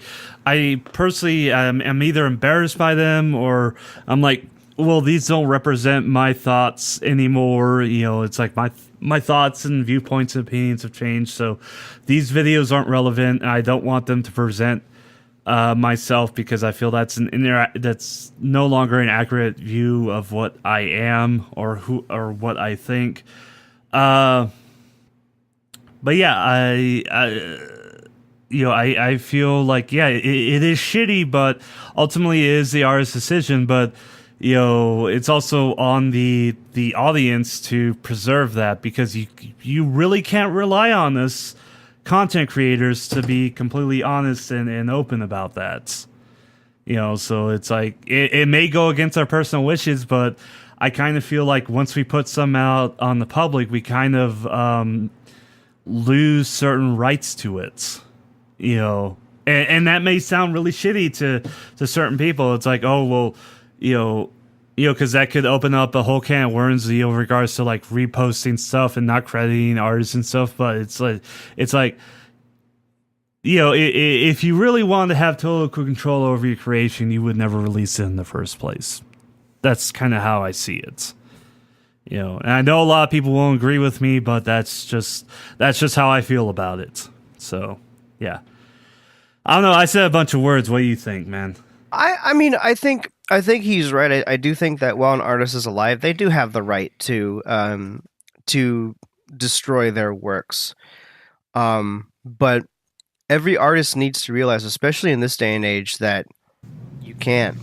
personally am either embarrassed by them, or I'm like, well, these don't represent my thoughts anymore. It's like my thoughts and viewpoints and opinions have changed, so these videos aren't relevant, and I don't want them to present myself, because I feel that's that's no longer an accurate view of what I am or what I think. But yeah, I feel like, yeah, it is shitty, but ultimately it is the artist's decision. But it's also on the audience to preserve that, because you really can't rely on this content creators to be completely honest and open about that. So it's like, it may go against our personal wishes, but I kind of feel like once we put some out on the public, we kind of lose certain rights to it. And that may sound really shitty to certain people. It's like, oh, well, because that could open up a whole can of worms, regards to like reposting stuff and not crediting artists and stuff. But it's like, if you really wanted to have total control over your creation, you would never release it in the first place. That's kind of how I see it. And I know a lot of people won't agree with me, but that's just how I feel about it. So, yeah. I don't know. I said a bunch of words. What do you think, man? I mean, I think he's right. I do think that while an artist is alive, they do have the right to destroy their works. But every artist needs to realize, especially in this day and age, that you can't.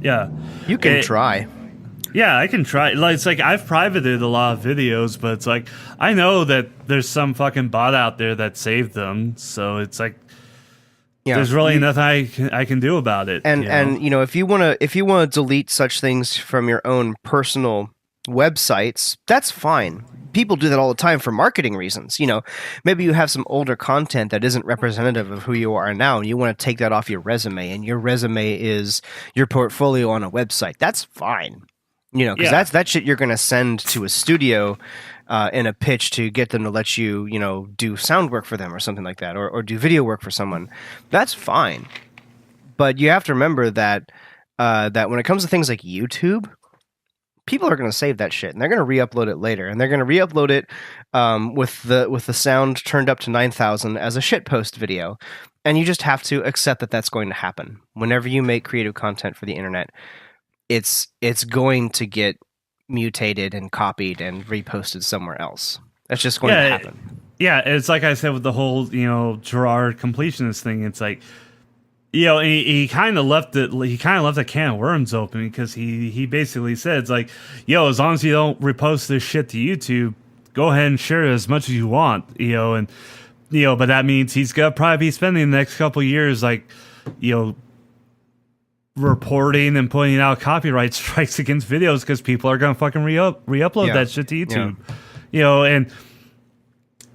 Yeah. You can try. Yeah, I can try. Like, it's like I've privated a lot of videos, but it's like I know that there's some fucking bot out there that saved them. So it's like Yeah, there's really nothing I can do about it. and you know, if you wanna delete such things from your own personal websites, that's fine. People do that all the time for marketing reasons. You know, maybe you have some older content that isn't representative of who you are now, and you want to take that off your resume, and your resume is your portfolio on a website. That's fine. You know, because Yeah. that shit you're going to send to a studio in a pitch to get them to let you, you know, do sound work for them or something like that, or do video work for someone. That's fine. But you have to remember that that when it comes to things like YouTube, people are going to save that shit and they're going to re-upload it later, and they're going to re-upload it with the sound turned up to 9,000 as a shitpost video, and you just have to accept that that's going to happen whenever you make creative content for the internet. It's going to get mutated and copied and reposted somewhere else. That's just going to happen. Yeah, it's like I said with the whole, Gerard completionist thing. It's like, he kind of left it. He kind of left a can of worms open, because he basically said, it's like, as long as you don't repost this shit to YouTube, go ahead and share it as much as you want, and but that means he's gonna probably be spending the next couple of years, like, reporting and pointing out copyright strikes against videos, because people are gonna fucking re-upload that shit to YouTube, and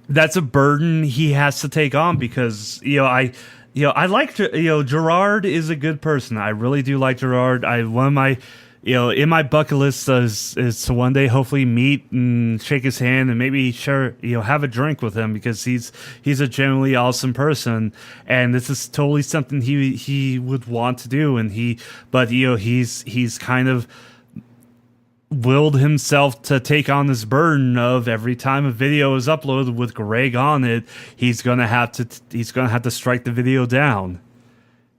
that's a burden he has to take on, because I like Gerard is a good person. I really do like Gerard. One of my in my bucket list is to one day hopefully meet and shake his hand and maybe share have a drink with him, because he's a genuinely awesome person, and this is totally something he would want to do, and he's kind of willed himself to take on this burden of every time a video is uploaded with Greg on it, he's gonna have to strike the video down,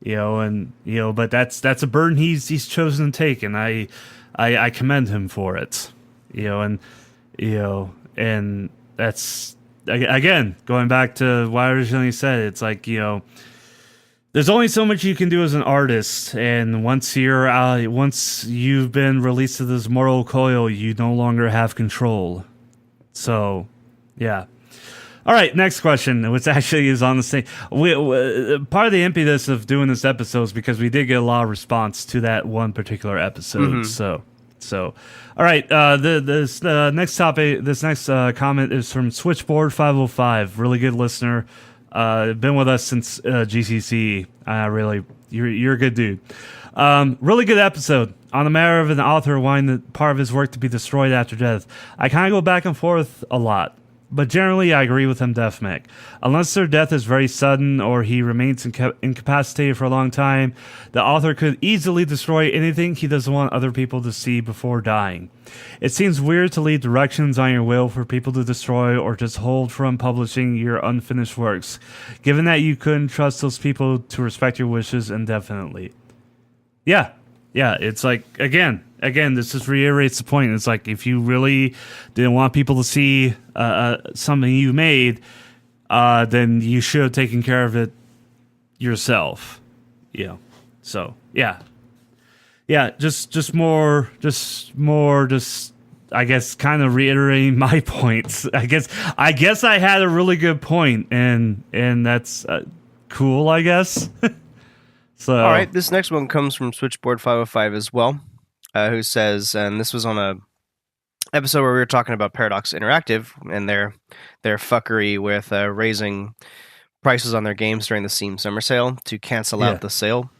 but that's a burden he's chosen to take, and I commend him for it, and that's, again, going back to what I originally said. It's like, there's only so much you can do as an artist, and once you've been released to this mortal coil, you no longer have control. So, yeah. All right, next question, which actually is on the same. Part of the impetus of doing this episode is because we did get a lot of response to that one particular episode. Mm-hmm. So, all right. This next topic, this next comment is from Switchboard 505. Really good listener. Been with us since GCC. You're a good dude. Really good episode on the matter of an author wanting the part of his work to be destroyed after death. I kind of go back and forth a lot, but generally I agree with him, Defmec. Unless their death is very sudden or he remains incapacitated for a long time, the author could easily destroy anything he doesn't want other people to see before dying. It seems weird to leave directions on your will for people to destroy or just hold from publishing your unfinished works, given that you couldn't trust those people to respect your wishes indefinitely. Yeah, it's like, again, this just reiterates the point. It's like, if you really didn't want people to see something you made, then you should have taken care of it yourself. So, yeah. Yeah, just more, I guess, kind of reiterating my points. I guess I had a really good point, and that's cool, I guess. So, all right, this next one comes from Switchboard 505 as well, who says, and this was on a episode where we were talking about Paradox Interactive and their fuckery with raising prices on their games during the Steam Summer Sale to cancel out the sale.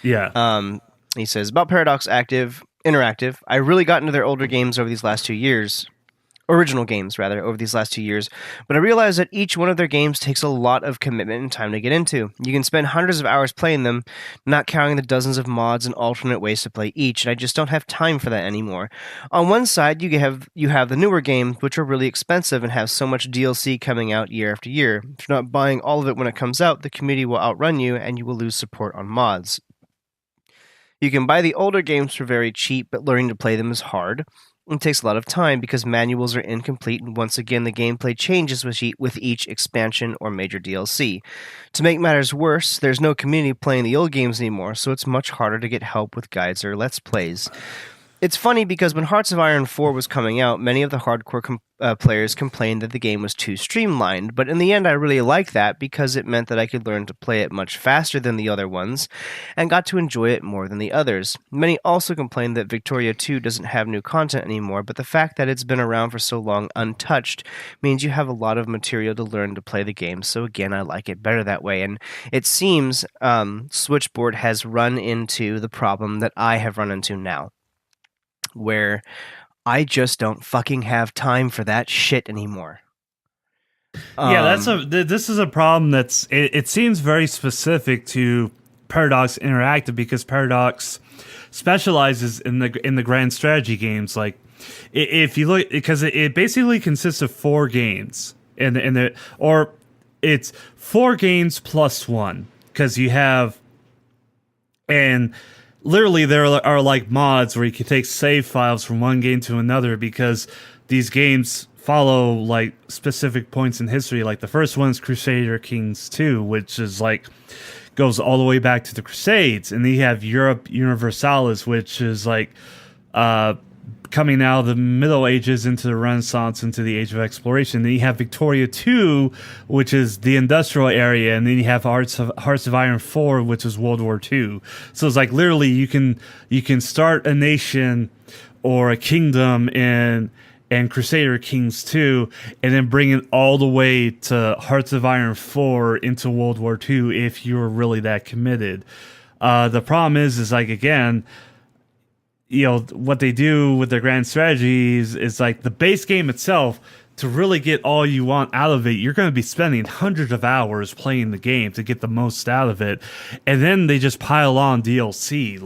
Yeah. He says, about Paradox Interactive, I really got into their older games over these last 2 years. Original games, rather, over these last 2 years. But I realized that each one of their games takes a lot of commitment and time to get into. You can spend hundreds of hours playing them, not counting the dozens of mods and alternate ways to play each, and I just don't have time for that anymore. On one side, you have the newer games, which are really expensive and have so much DLC coming out year after year. If you're not buying all of it when it comes out, the community will outrun you, and you will lose support on mods. You can buy the older games for very cheap, but learning to play them is hard. It takes a lot of time because manuals are incomplete, and once again the gameplay changes with each expansion or major DLC. To make matters worse, there's no community playing the old games anymore, so it's much harder to get help with guides or Let's Plays. It's funny because when Hearts of Iron 4 was coming out, many of the hardcore players complained that the game was too streamlined, but in the end I really liked that because it meant that I could learn to play it much faster than the other ones and got to enjoy it more than the others. Many also complained that Victoria 2 doesn't have new content anymore, but the fact that it's been around for so long untouched means you have a lot of material to learn to play the game, so again I like it better that way. And it seems Switchboard has run into the problem that I have run into now, where I just don't fucking have time for that shit anymore. Yeah, this is a problem it seems very specific to Paradox Interactive, because Paradox specializes in the grand strategy games. Like, if you look, because it basically consists of 4 games, or it's 4 games plus 1, because you have, and literally there are like mods where you can take save files from one game to another, because these games follow like specific points in history. Like the first one's Crusader Kings 2, which is like goes all the way back to the Crusades, and then you have Europe Universalis, which is like coming out of the Middle Ages into the Renaissance, into the Age of Exploration. Then you have Victoria 2, which is the industrial area, and then you have Hearts of Iron 4, which is World War II. So it's like literally you can start a nation or a kingdom in Crusader Kings 2, and then bring it all the way to Hearts of Iron 4 into World War II if you're really that committed. The problem is like, again, you know, what they do with their grand strategies is like the base game itself, to really get all you want out of it, you're going to be spending hundreds of hours playing the game to get the most out of it. And then they just pile on DLC.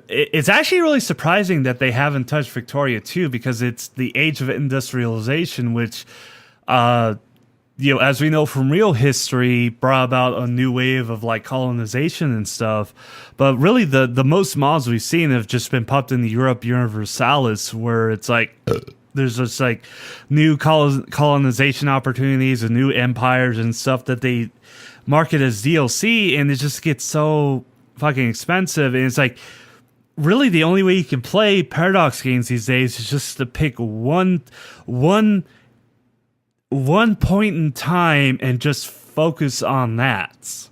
It's actually really surprising that they haven't touched Victoria 2, because it's the age of industrialization, which, as we know from real history, brought about a new wave of like colonization and stuff. But really, the most mods we've seen have just been popped in the Europe Universalis, where it's like there's just like new colonization opportunities and new empires and stuff that they market as DLC, and it just gets so fucking expensive. And it's like, really the only way you can play Paradox games these days is just to pick one point in time and just focus on that.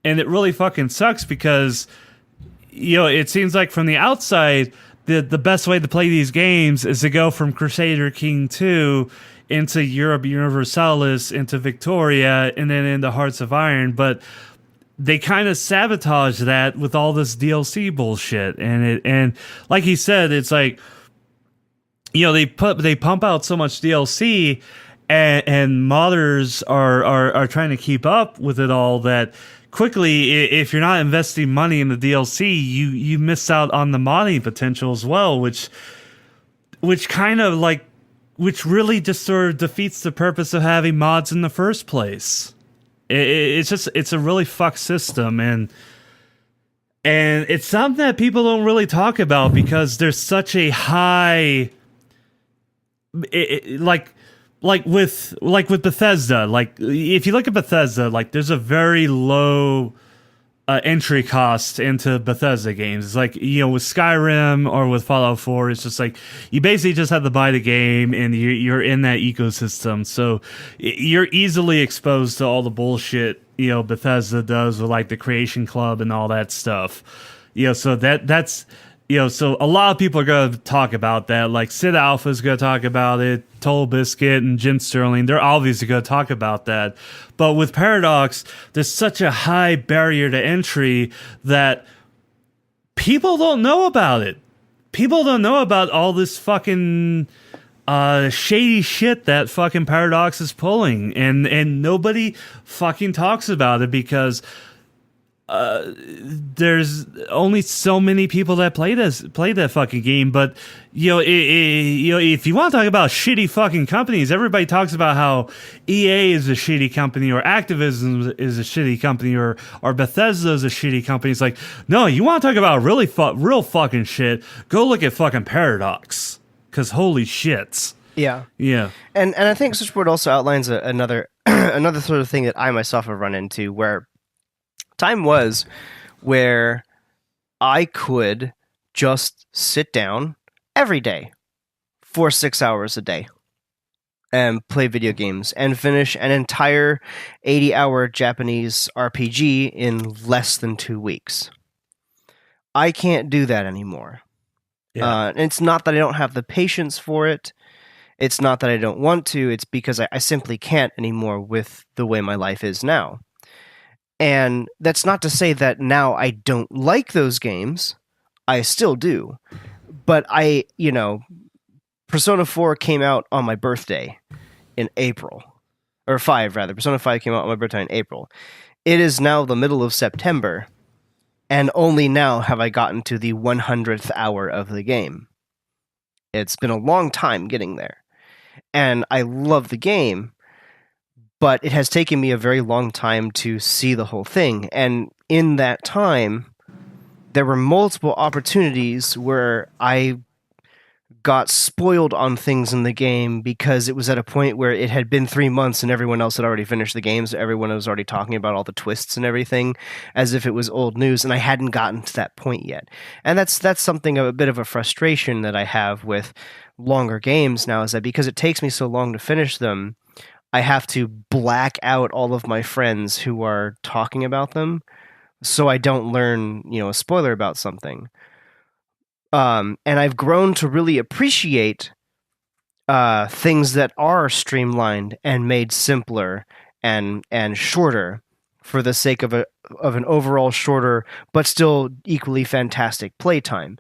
And it really fucking sucks, because it seems like from the outside the best way to play these games is to go from Crusader King 2 into Europe Universalis, into Victoria, and then into Hearts of Iron. But they kind of sabotage that with all this DLC bullshit. And like he said, it's like, they pump out so much DLC, and modders are trying to keep up with it all, that quickly, if you're not investing money in the DLC, you miss out on the modding potential as well, which really just sort of defeats the purpose of having mods in the first place. It's a really fucked system, and it's something that people don't really talk about, because there's such a high, like with Bethesda. Like, if you look at Bethesda, like, there's a very low entry cost into Bethesda games. It's like, with Skyrim or with Fallout 4, it's just like you basically just have to buy the game, and you're in that ecosystem. So you're easily exposed to all the bullshit Bethesda does with like the Creation Club and all that stuff. So that's so a lot of people are going to talk about that. Like Sid Alpha is going to talk about it. Total Biscuit and Jim Sterling, they're obviously going to talk about that. But with Paradox, there's such a high barrier to entry that people don't know about it. People don't know about all this fucking shady shit that fucking Paradox is pulling. And nobody fucking talks about it, because there's only so many people that play that fucking game. But if you want to talk about shitty fucking companies, everybody talks about how EA is a shitty company, or Activision is a shitty company, or Bethesda is a shitty company. It's like, no, you want to talk about real fucking shit, go look at fucking Paradox, because holy shit. Yeah. And I think Switchboard also outlines another another sort of thing that I myself have run into, where time was where I could just sit down every day for 6 hours a day and play video games and finish an entire 80-hour Japanese RPG in less than 2 weeks. I can't do that anymore. Yeah. It's not that I don't have the patience for it. It's not that I don't want to. It's because I simply can't anymore with the way my life is now. And that's not to say that now I don't like those games. I still do. But Persona 4 came out on my birthday in April. Or 5, rather. Persona 5 came out on my birthday in April. It is now the middle of September, and only now have I gotten to the 100th hour of the game. It's been a long time getting there. And I love the game, but it has taken me a very long time to see the whole thing. And in that time, there were multiple opportunities where I got spoiled on things in the game because it was at a point where it had been 3 months and everyone else had already finished the game, so everyone was already talking about all the twists and everything as if it was old news, and I hadn't gotten to that point yet. And that's something of a bit of a frustration that I have with longer games now, is that because it takes me so long to finish them, I have to black out all of my friends who are talking about them so I don't learn, a spoiler about something. And I've grown to really appreciate things that are streamlined and made simpler and shorter for the sake of an overall shorter but still equally fantastic playtime.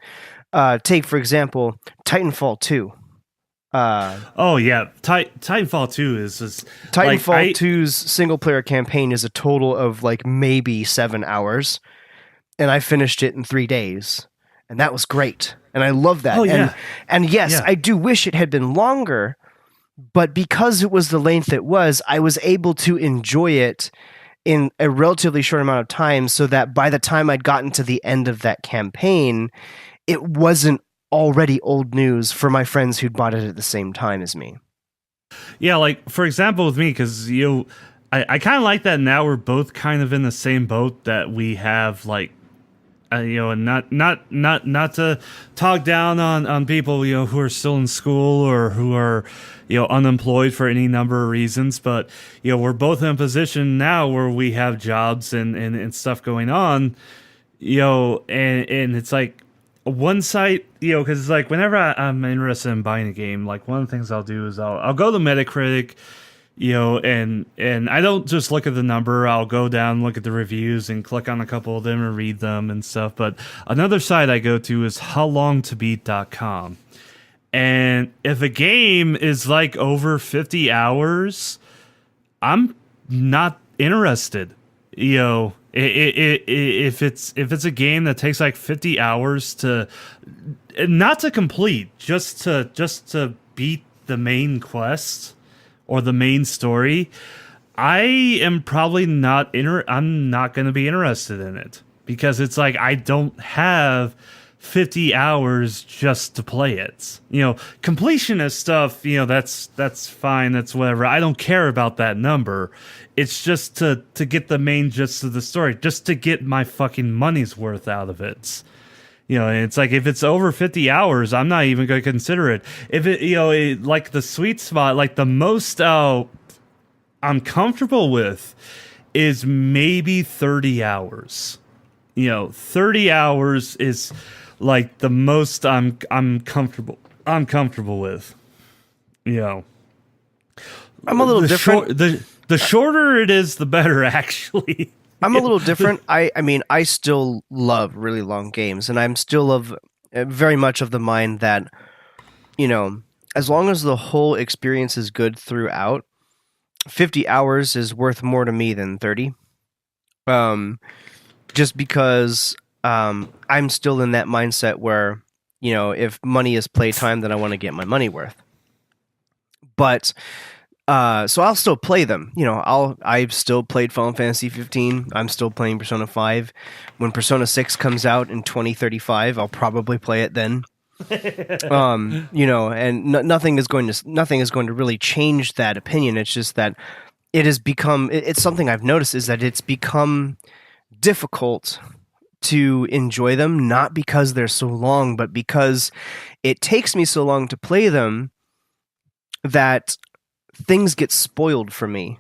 Take, for example, Titanfall 2. Oh yeah, Titanfall 2 is just Titanfall 2's single player campaign is a total of maybe 7 hours, and I finished it in 3 days. And that was great. And I love that. Oh, yeah. And yes, I do wish it had been longer, but because it was the length it was, I was able to enjoy it in a relatively short amount of time, so that by the time I'd gotten to the end of that campaign, it wasn't already old news for my friends who'd bought it at the same time as me. Yeah, for example with me, because I kind of like that now we're both kind of in the same boat, that we have and not to talk down on people who are still in school or who are unemployed for any number of reasons, but we're both in a position now where we have jobs and stuff going on, and it's one site, because it's whenever I'm interested in buying a game, one of the things I'll do is I'll go to Metacritic, and I don't just look at the number. I'll go down, look at the reviews, and click on a couple of them and read them and stuff. But another site I go to is howlongtobeat.com. And if a game is over 50 hours, I'm not interested. If it's a game that takes 50 hours to, not to complete, just to beat the main quest or the main story, I am probably not I'm not going to be interested in it, because it's I don't have 50 hours just to play it. Completionist stuff, that's fine, that's whatever. I don't care about that number. It's just to get the main gist of the story, just to get my fucking money's worth out of it. And it's if it's over 50 hours, I'm not even going to consider it. If it, the sweet spot, the most I'm comfortable with is maybe 30 hours. 30 hours is the most I'm comfortable with. I'm a little different. The shorter it is, the better, actually. I'm a little different. I mean, I still love really long games, and I'm still very much of the mind that, as long as the whole experience is good throughout, 50 hours is worth more to me than 30. Just because I'm still in that mindset where, if money is playtime, then I want to get my money worth. But so I'll still play them. I've still played Final Fantasy 15. I'm still playing Persona 5. When Persona 6 comes out in 2035, I'll probably play it then. And nothing is going to really change that opinion. It's just that it has become. It's something I've noticed, is that it's become difficult to enjoy them, not because they're so long, but because it takes me so long to play them that things get spoiled for me.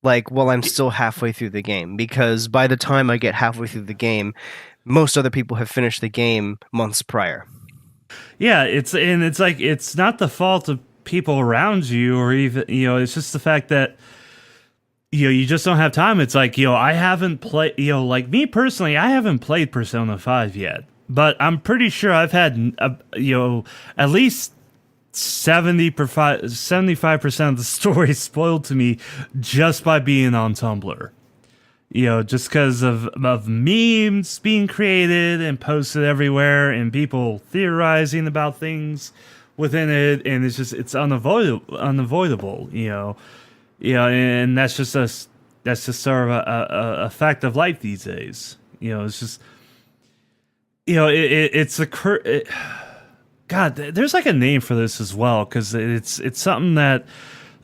Like, while I'm still halfway through the game, because by the time I get halfway through the game, most other people have finished the game months prior. Yeah, it's like it's not the fault of people around you, or even it's just the fact that you just don't have time. It's like I haven't played like me personally, I haven't played Persona 5 yet, but I'm pretty sure I've had at least 75% of the story spoiled to me just by being on Tumblr. Just because of memes being created and posted everywhere and people theorizing about things within it, and it's unavoidable. And that's just sort of a fact of life these days. It's just it's a God, there's like a name for this as well, because it's something that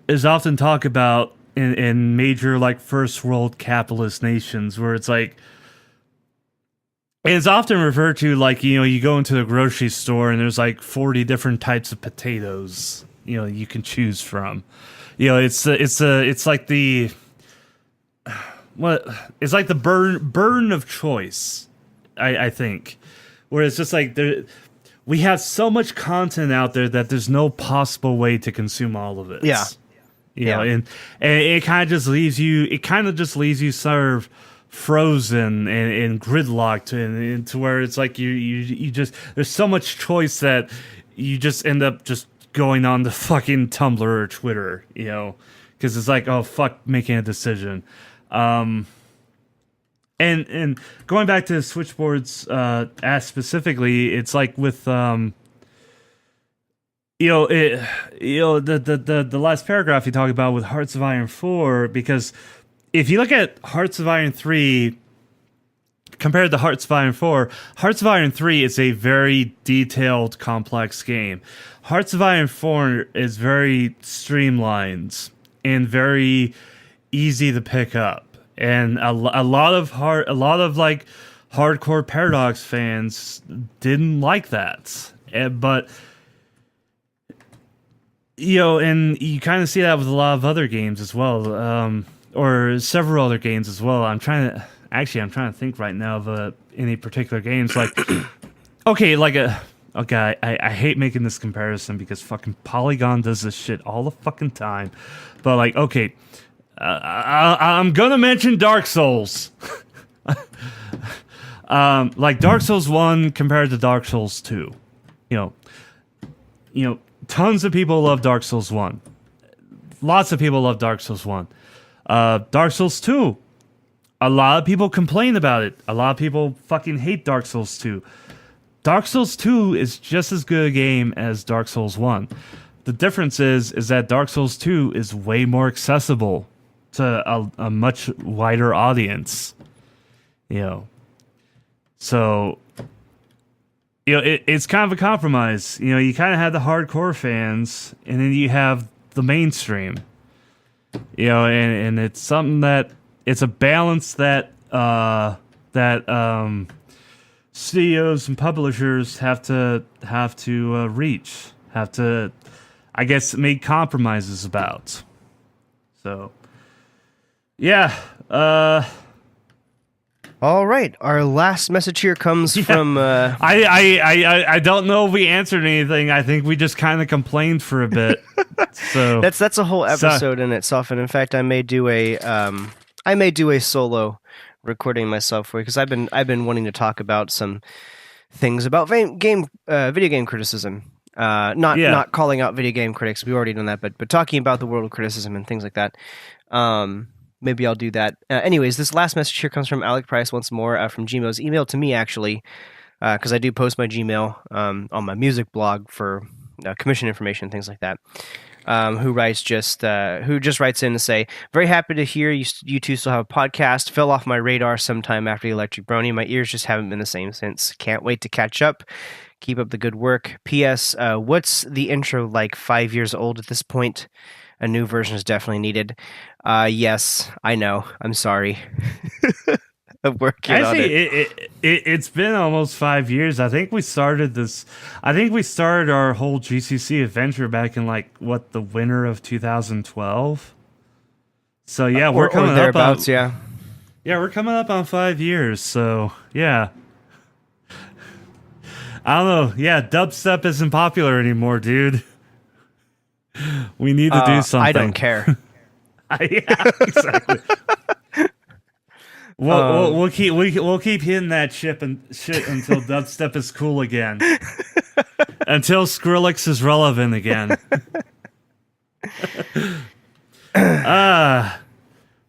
is often talked about in major like first world capitalist nations, where it's like, and it's often referred to like you go into the grocery store and there's like 40 different types of potatoes you can choose from. It's like the it's like the burden of choice, I think, where it's just like we have so much content out there that there's no possible way to consume all of it. Yeah. And it kind of just leaves you. It kind of just leaves you sort of frozen and gridlocked, and to where it's like you just, there's so much choice that you just end up just going on the fucking Tumblr or Twitter, because it's like, oh fuck, making a decision. And going back to switchboards, as specifically, it's like with the last paragraph you talked about with Hearts of Iron 4, because if you look at Hearts of Iron 3 compared to Hearts of Iron 4, Hearts of Iron 3 is a very detailed, complex game. Hearts of Iron 4 is very streamlined and very easy to pick up. And a lot of like hardcore Paradox fans didn't like that, but and you kind of see that with a lot of other games as well, or several other games as well. I'm trying to think right now of any particular games like I hate making this comparison because fucking Polygon does this shit all the fucking time, but like okay. I'm gonna mention Dark Souls. Like Dark Souls 1 compared to Dark Souls 2. Tons of people love Dark Souls 1. Lots of people love Dark Souls 1. Dark Souls 2. A lot of people complain about it. A lot of people fucking hate Dark Souls 2. Dark Souls 2 is just as good a game as Dark Souls 1. The difference is that Dark Souls 2 is way more accessible to a much wider audience, so it's kind of a compromise. You kind of have the hardcore fans, and then you have the mainstream, and it's something that it's a balance that studios and publishers have to reach, have to, I guess, make compromises about. So. Yeah. All right. Our last message here comes from. I don't know if we answered anything. I think we just kind of complained for a bit. So that's a whole episode in itself. And in fact, I may do a solo recording myself for you, because I've been wanting to talk about some things about video game criticism. Not calling out video game critics. We've already done that, but talking about the world of criticism and things like that. Maybe I'll do that. Anyways, this last message here comes from Alec Price once more, from Gmo's email to me, actually, because I do post my Gmail on my music blog for commission information, things like that. Who just writes in to say, very happy to hear you two still have a podcast. Fell off my radar sometime after the Electric Brony. My ears just haven't been the same since. Can't wait to catch up. Keep up the good work. P.S. What's the intro like? 5 years old at this point? A new version is definitely needed. Yes, I know. I'm sorry. I'm working on it. It's been almost 5 years. I think we started this. I think we started our whole GCC adventure back in like what, the winter of 2012. So yeah, we're or coming up on thereabouts. Yeah. yeah, we're coming up on 5 years. So yeah, I don't know. Yeah, dubstep isn't popular anymore, dude. We need to do something. I don't care. Yeah, exactly. We'll keep hitting that shit until dubstep is cool again. Until Skrillex is relevant again.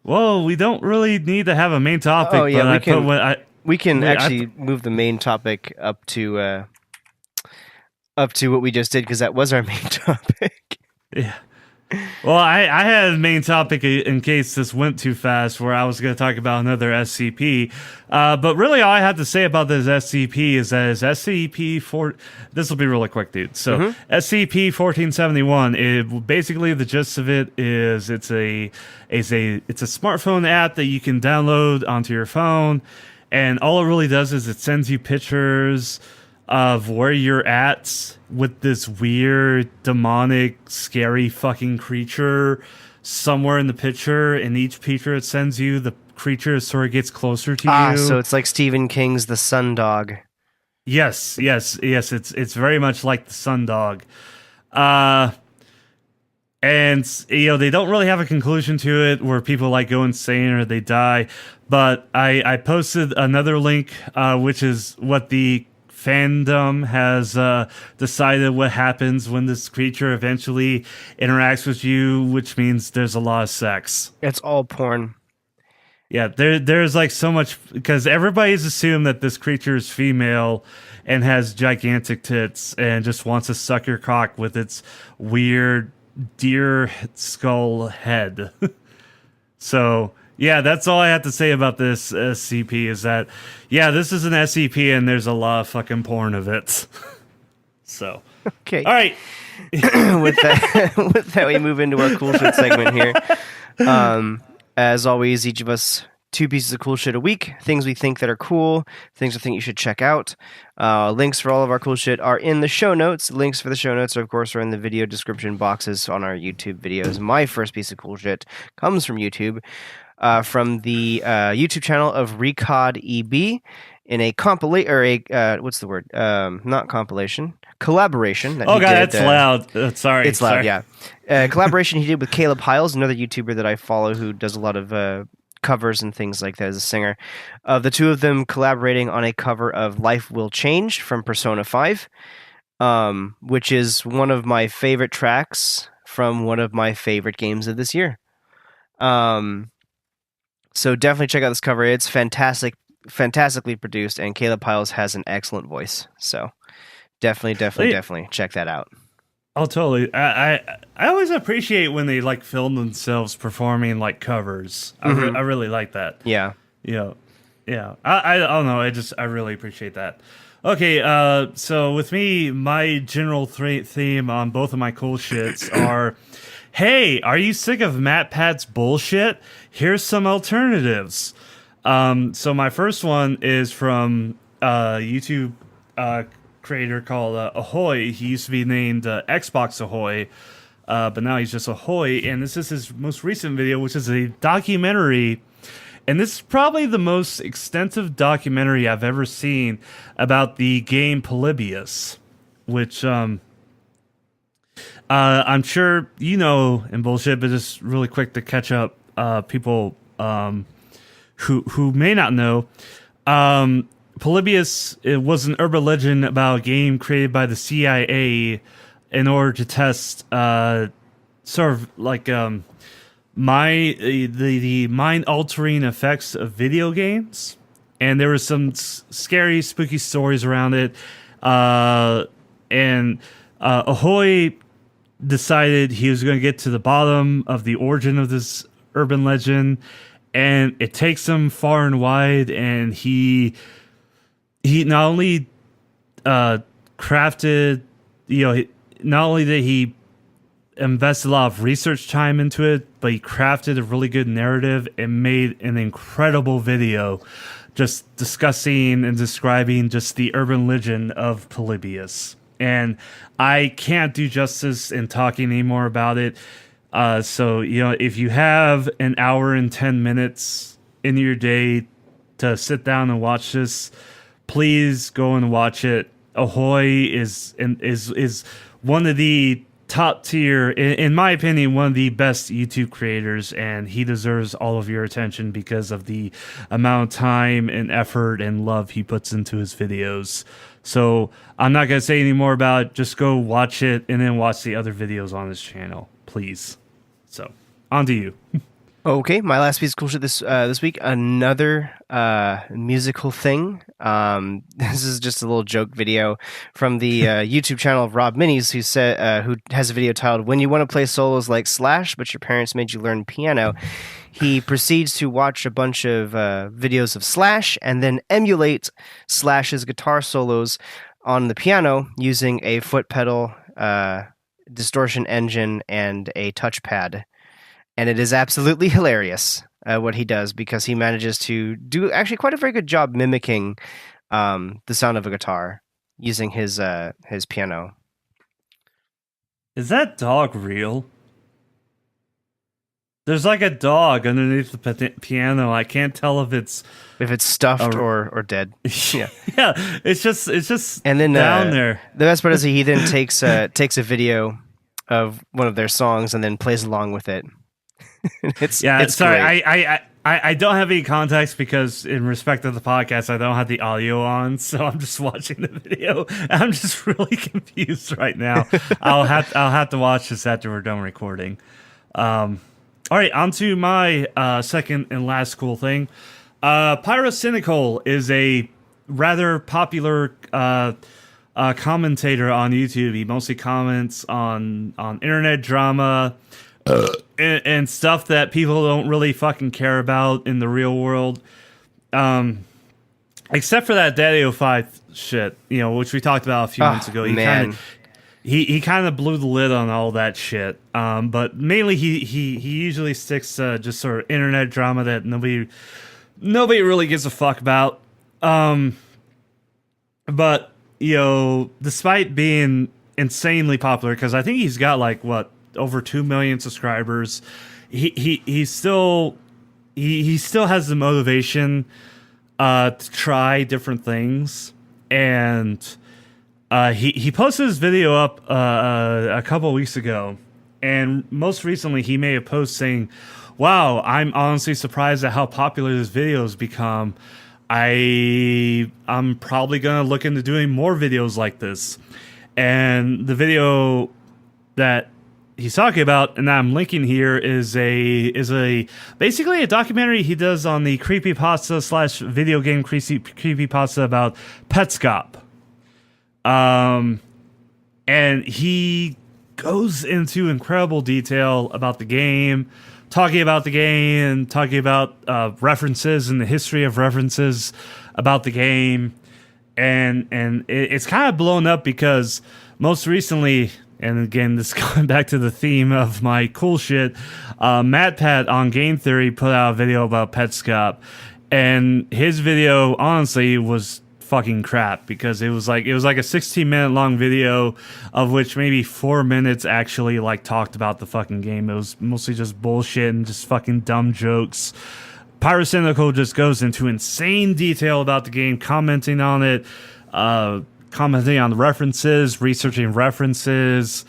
Well, we don't really need to have a main topic. Oh, yeah, but we can actually move the main topic up to what we just did, because that was our main topic. Yeah. Well, I had a main topic in case this went too fast, where I was going to talk about another SCP. But really, all I have to say about this SCP is that it's SCP-4. This will be really quick, dude. So, SCP-1471. Basically, the gist of it is it's a smartphone app that you can download onto your phone, and all it really does is it sends you pictures of where you're at with this weird, demonic, scary fucking creature somewhere in the picture. And each picture it sends you, the creature sort of gets closer to you. So it's like Stephen King's The Sundog. Yes. It's very much like the Sundog. And they don't really have a conclusion to it where people like go insane or they die. But I posted another link, which is what the fandom has decided what happens when this creature eventually interacts with you, which means there's a lot of sex. It's all porn. Yeah, there's like so much, because everybody's assumed that this creature is female and has gigantic tits and just wants to suck your cock with its weird deer skull head. So yeah, that's all I have to say about this SCP is that, yeah, this is an SCP and there's a lot of fucking porn of it. So, okay. All right. with that, we move into our cool shit segment here. As always, each of us 2 pieces of cool shit a week. Things we think that are cool. Things we think you should check out. Links for all of our cool shit are in the show notes. Links for the show notes, of course, are in the video description boxes on our YouTube videos. My first piece of cool shit comes from YouTube. From the YouTube channel of Recod EB in a compilation, or a what's the word? Not compilation, collaboration. Oh god, that's loud. Sorry, it's loud. Yeah, collaboration he did with Caleb Hiles, another YouTuber that I follow who does a lot of covers and things like that as a singer. The two of them collaborating on a cover of "Life Will Change" from Persona 5, which is one of my favorite tracks from one of my favorite games of this year. So definitely check out this cover. It's fantastically produced, and Caleb Piles has an excellent voice. So definitely check that out. Oh, totally. I always appreciate when they like film themselves performing like covers. I really like that. Yeah. Yeah. I don't know. I really appreciate that. Okay. So with me, my general theme on both of my cool shits are, hey, are you sick of MatPat's bullshit? Here's some alternatives. So my first one is from YouTube creator called Ahoy. He used to be named Xbox Ahoy, but now he's just Ahoy. And this is his most recent video, which is a documentary. And this is probably the most extensive documentary I've ever seen about the game Polybius, which I'm sure you know in bullshit, but just really quick to catch up people who may not know. Polybius, it was an urban legend about a game created by the CIA in order to test sort of like the mind-altering effects of video games. And there were some scary, spooky stories around it. And Ahoy decided he was going to get to the bottom of the origin of this urban legend. And it takes him far and wide, and he not only crafted, not only did he invested a lot of research time into it, but he crafted a really good narrative and made an incredible video just discussing and describing just the urban legend of Polybius. And I can't do justice in talking anymore about it. So, if you have an hour and 10 minutes in your day to sit down and watch this, please go and watch it. Ahoy is one of the top tier, in my opinion, one of the best YouTube creators, and he deserves all of your attention because of the amount of time and effort and love he puts into his videos. So I'm not going to say any more about it. Just go watch it and then watch the other videos on his channel, please. So on to you. Okay, my last piece of cool shit this week, another musical thing. This is just a little joke video from the YouTube channel of Rob Minis, who has a video titled "When You Want to Play Solos Like Slash, But Your Parents Made You Learn Piano." He proceeds to watch a bunch of videos of Slash and then emulate Slash's guitar solos on the piano using a foot pedal, distortion engine, and a touchpad. And it is absolutely hilarious what he does, because he manages to do actually quite a very good job mimicking the sound of a guitar using his piano. Is that dog real? There's like a dog underneath the piano. I can't tell if it's stuffed or dead. Yeah, yeah. It's just and then down there. The best part is he then takes a video of one of their songs and then plays along with it. It's sorry. Great. I don't have any context because in respect of the podcast, I don't have the audio on, so I'm just watching the video. I'm just really confused right now. I'll have to watch this after we're done recording. All right, on to my second and last cool thing. Pyrocynical is a rather popular commentator on YouTube. He mostly comments on internet drama. And stuff that people don't really fucking care about in the real world, except for that Daddy 05 shit, which we talked about a few months ago. He kind of blew the lid on all that shit. But mainly he usually sticks to just sort of internet drama that nobody really gives a fuck about. But despite being insanely popular, because I think he's got over 2 million subscribers, he still has the motivation to try different things, and he posted his video up a couple of weeks ago, and most recently he made a post saying, "Wow, I'm honestly surprised at how popular this video has become. I'm probably gonna look into doing more videos like this." And the video that he's talking about, and that I'm linking here, is basically a documentary he does on the creepypasta / video game creepypasta about Petscop. And he goes into incredible detail about the game, talking about references and the history of references about the game, and it's kind of blown up because most recently. And again, this going back to the theme of my cool shit, MatPat on Game Theory put out a video about Petscop, and his video honestly was fucking crap because it was like a 16-minute long video of which maybe 4 minutes actually talked about the fucking game. It was mostly just bullshit and just fucking dumb jokes. Pyrocynical just goes into insane detail about the game, commenting on it, commenting on the references, researching references,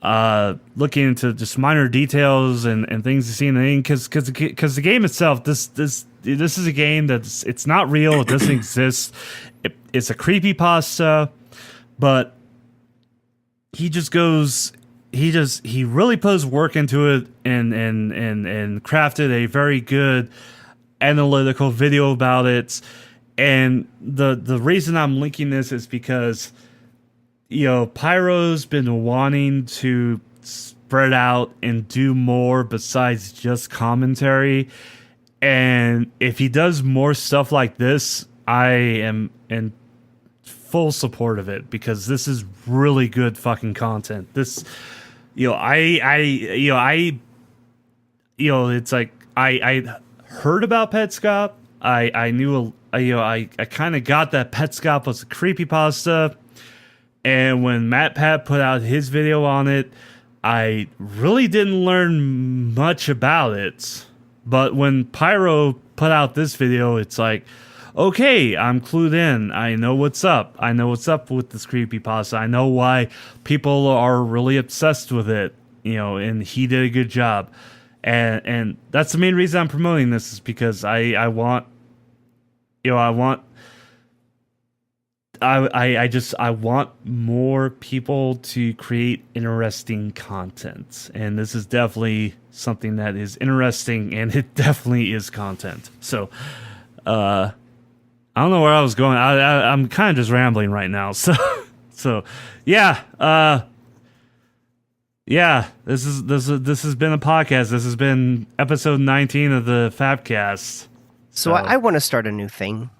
looking into just minor details and things you see in the game. Because the game itself, this is a game it's not real. It doesn't exist. It's a creepypasta, but he really put his work into it and crafted a very good analytical video about it. And the reason I'm linking this is because, Pyro's been wanting to spread out and do more besides just commentary. And if he does more stuff like this, I am in full support of it because this is really good fucking content. It's like I heard about Petscop. I knew, I kind of got that Petscop was a creepypasta. And when MatPat put out his video on it, I really didn't learn much about it. But when Pyro put out this video, it's like, okay, I'm clued in. I know what's up. I know what's up with this creepypasta. I know why people are really obsessed with it, and he did a good job. And that's the main reason I'm promoting this, is because I want more people to create interesting content, and this is definitely something that is interesting, and it definitely is content. So, I don't know where I was going. I'm kind of just rambling right now. So, yeah. This has been a podcast. This has been episode 19 of the FAPCast. So I want to start a new thing.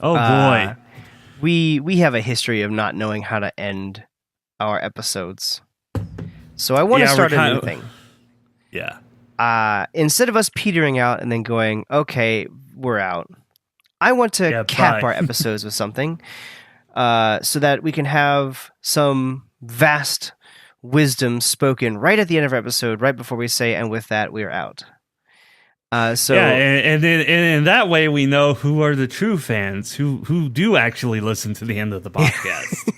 Oh boy. We have a history of not knowing how to end our episodes. So I want to start a new thing. Yeah. Instead of us petering out and then going, okay, we're out, I want to cap our episodes with something so that we can have some vast wisdom spoken right at the end of our episode, right before we say, and with that, we're out. And then in that way we know who are the true fans who do actually listen to the end of the podcast.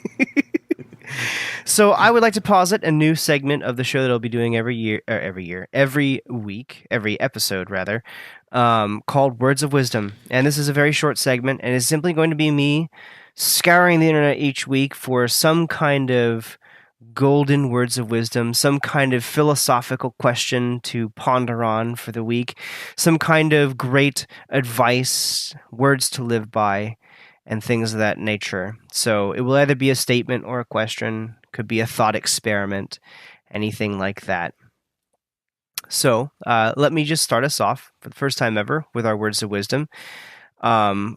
So I would like to posit a new segment of the show that I'll be doing every episode rather, called Words of Wisdom. And this is a very short segment, and it's simply going to be me scouring the internet each week for some kind of golden words of wisdom, some kind of philosophical question to ponder on for the week, some kind of great advice, words to live by, and things of that nature. So it will either be a statement or a question, could be a thought experiment, anything like that. So let me just start us off for the first time ever with our words of wisdom.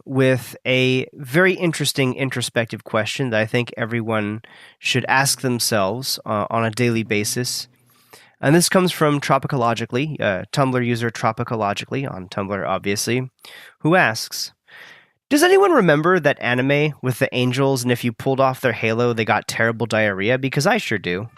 With a very interesting introspective question that I think everyone should ask themselves on a daily basis. And this comes from Tropicologically, Tumblr user Tropicologically, on Tumblr obviously, who asks, does anyone remember that anime with the angels, and if you pulled off their halo they got terrible diarrhea? Because I sure do.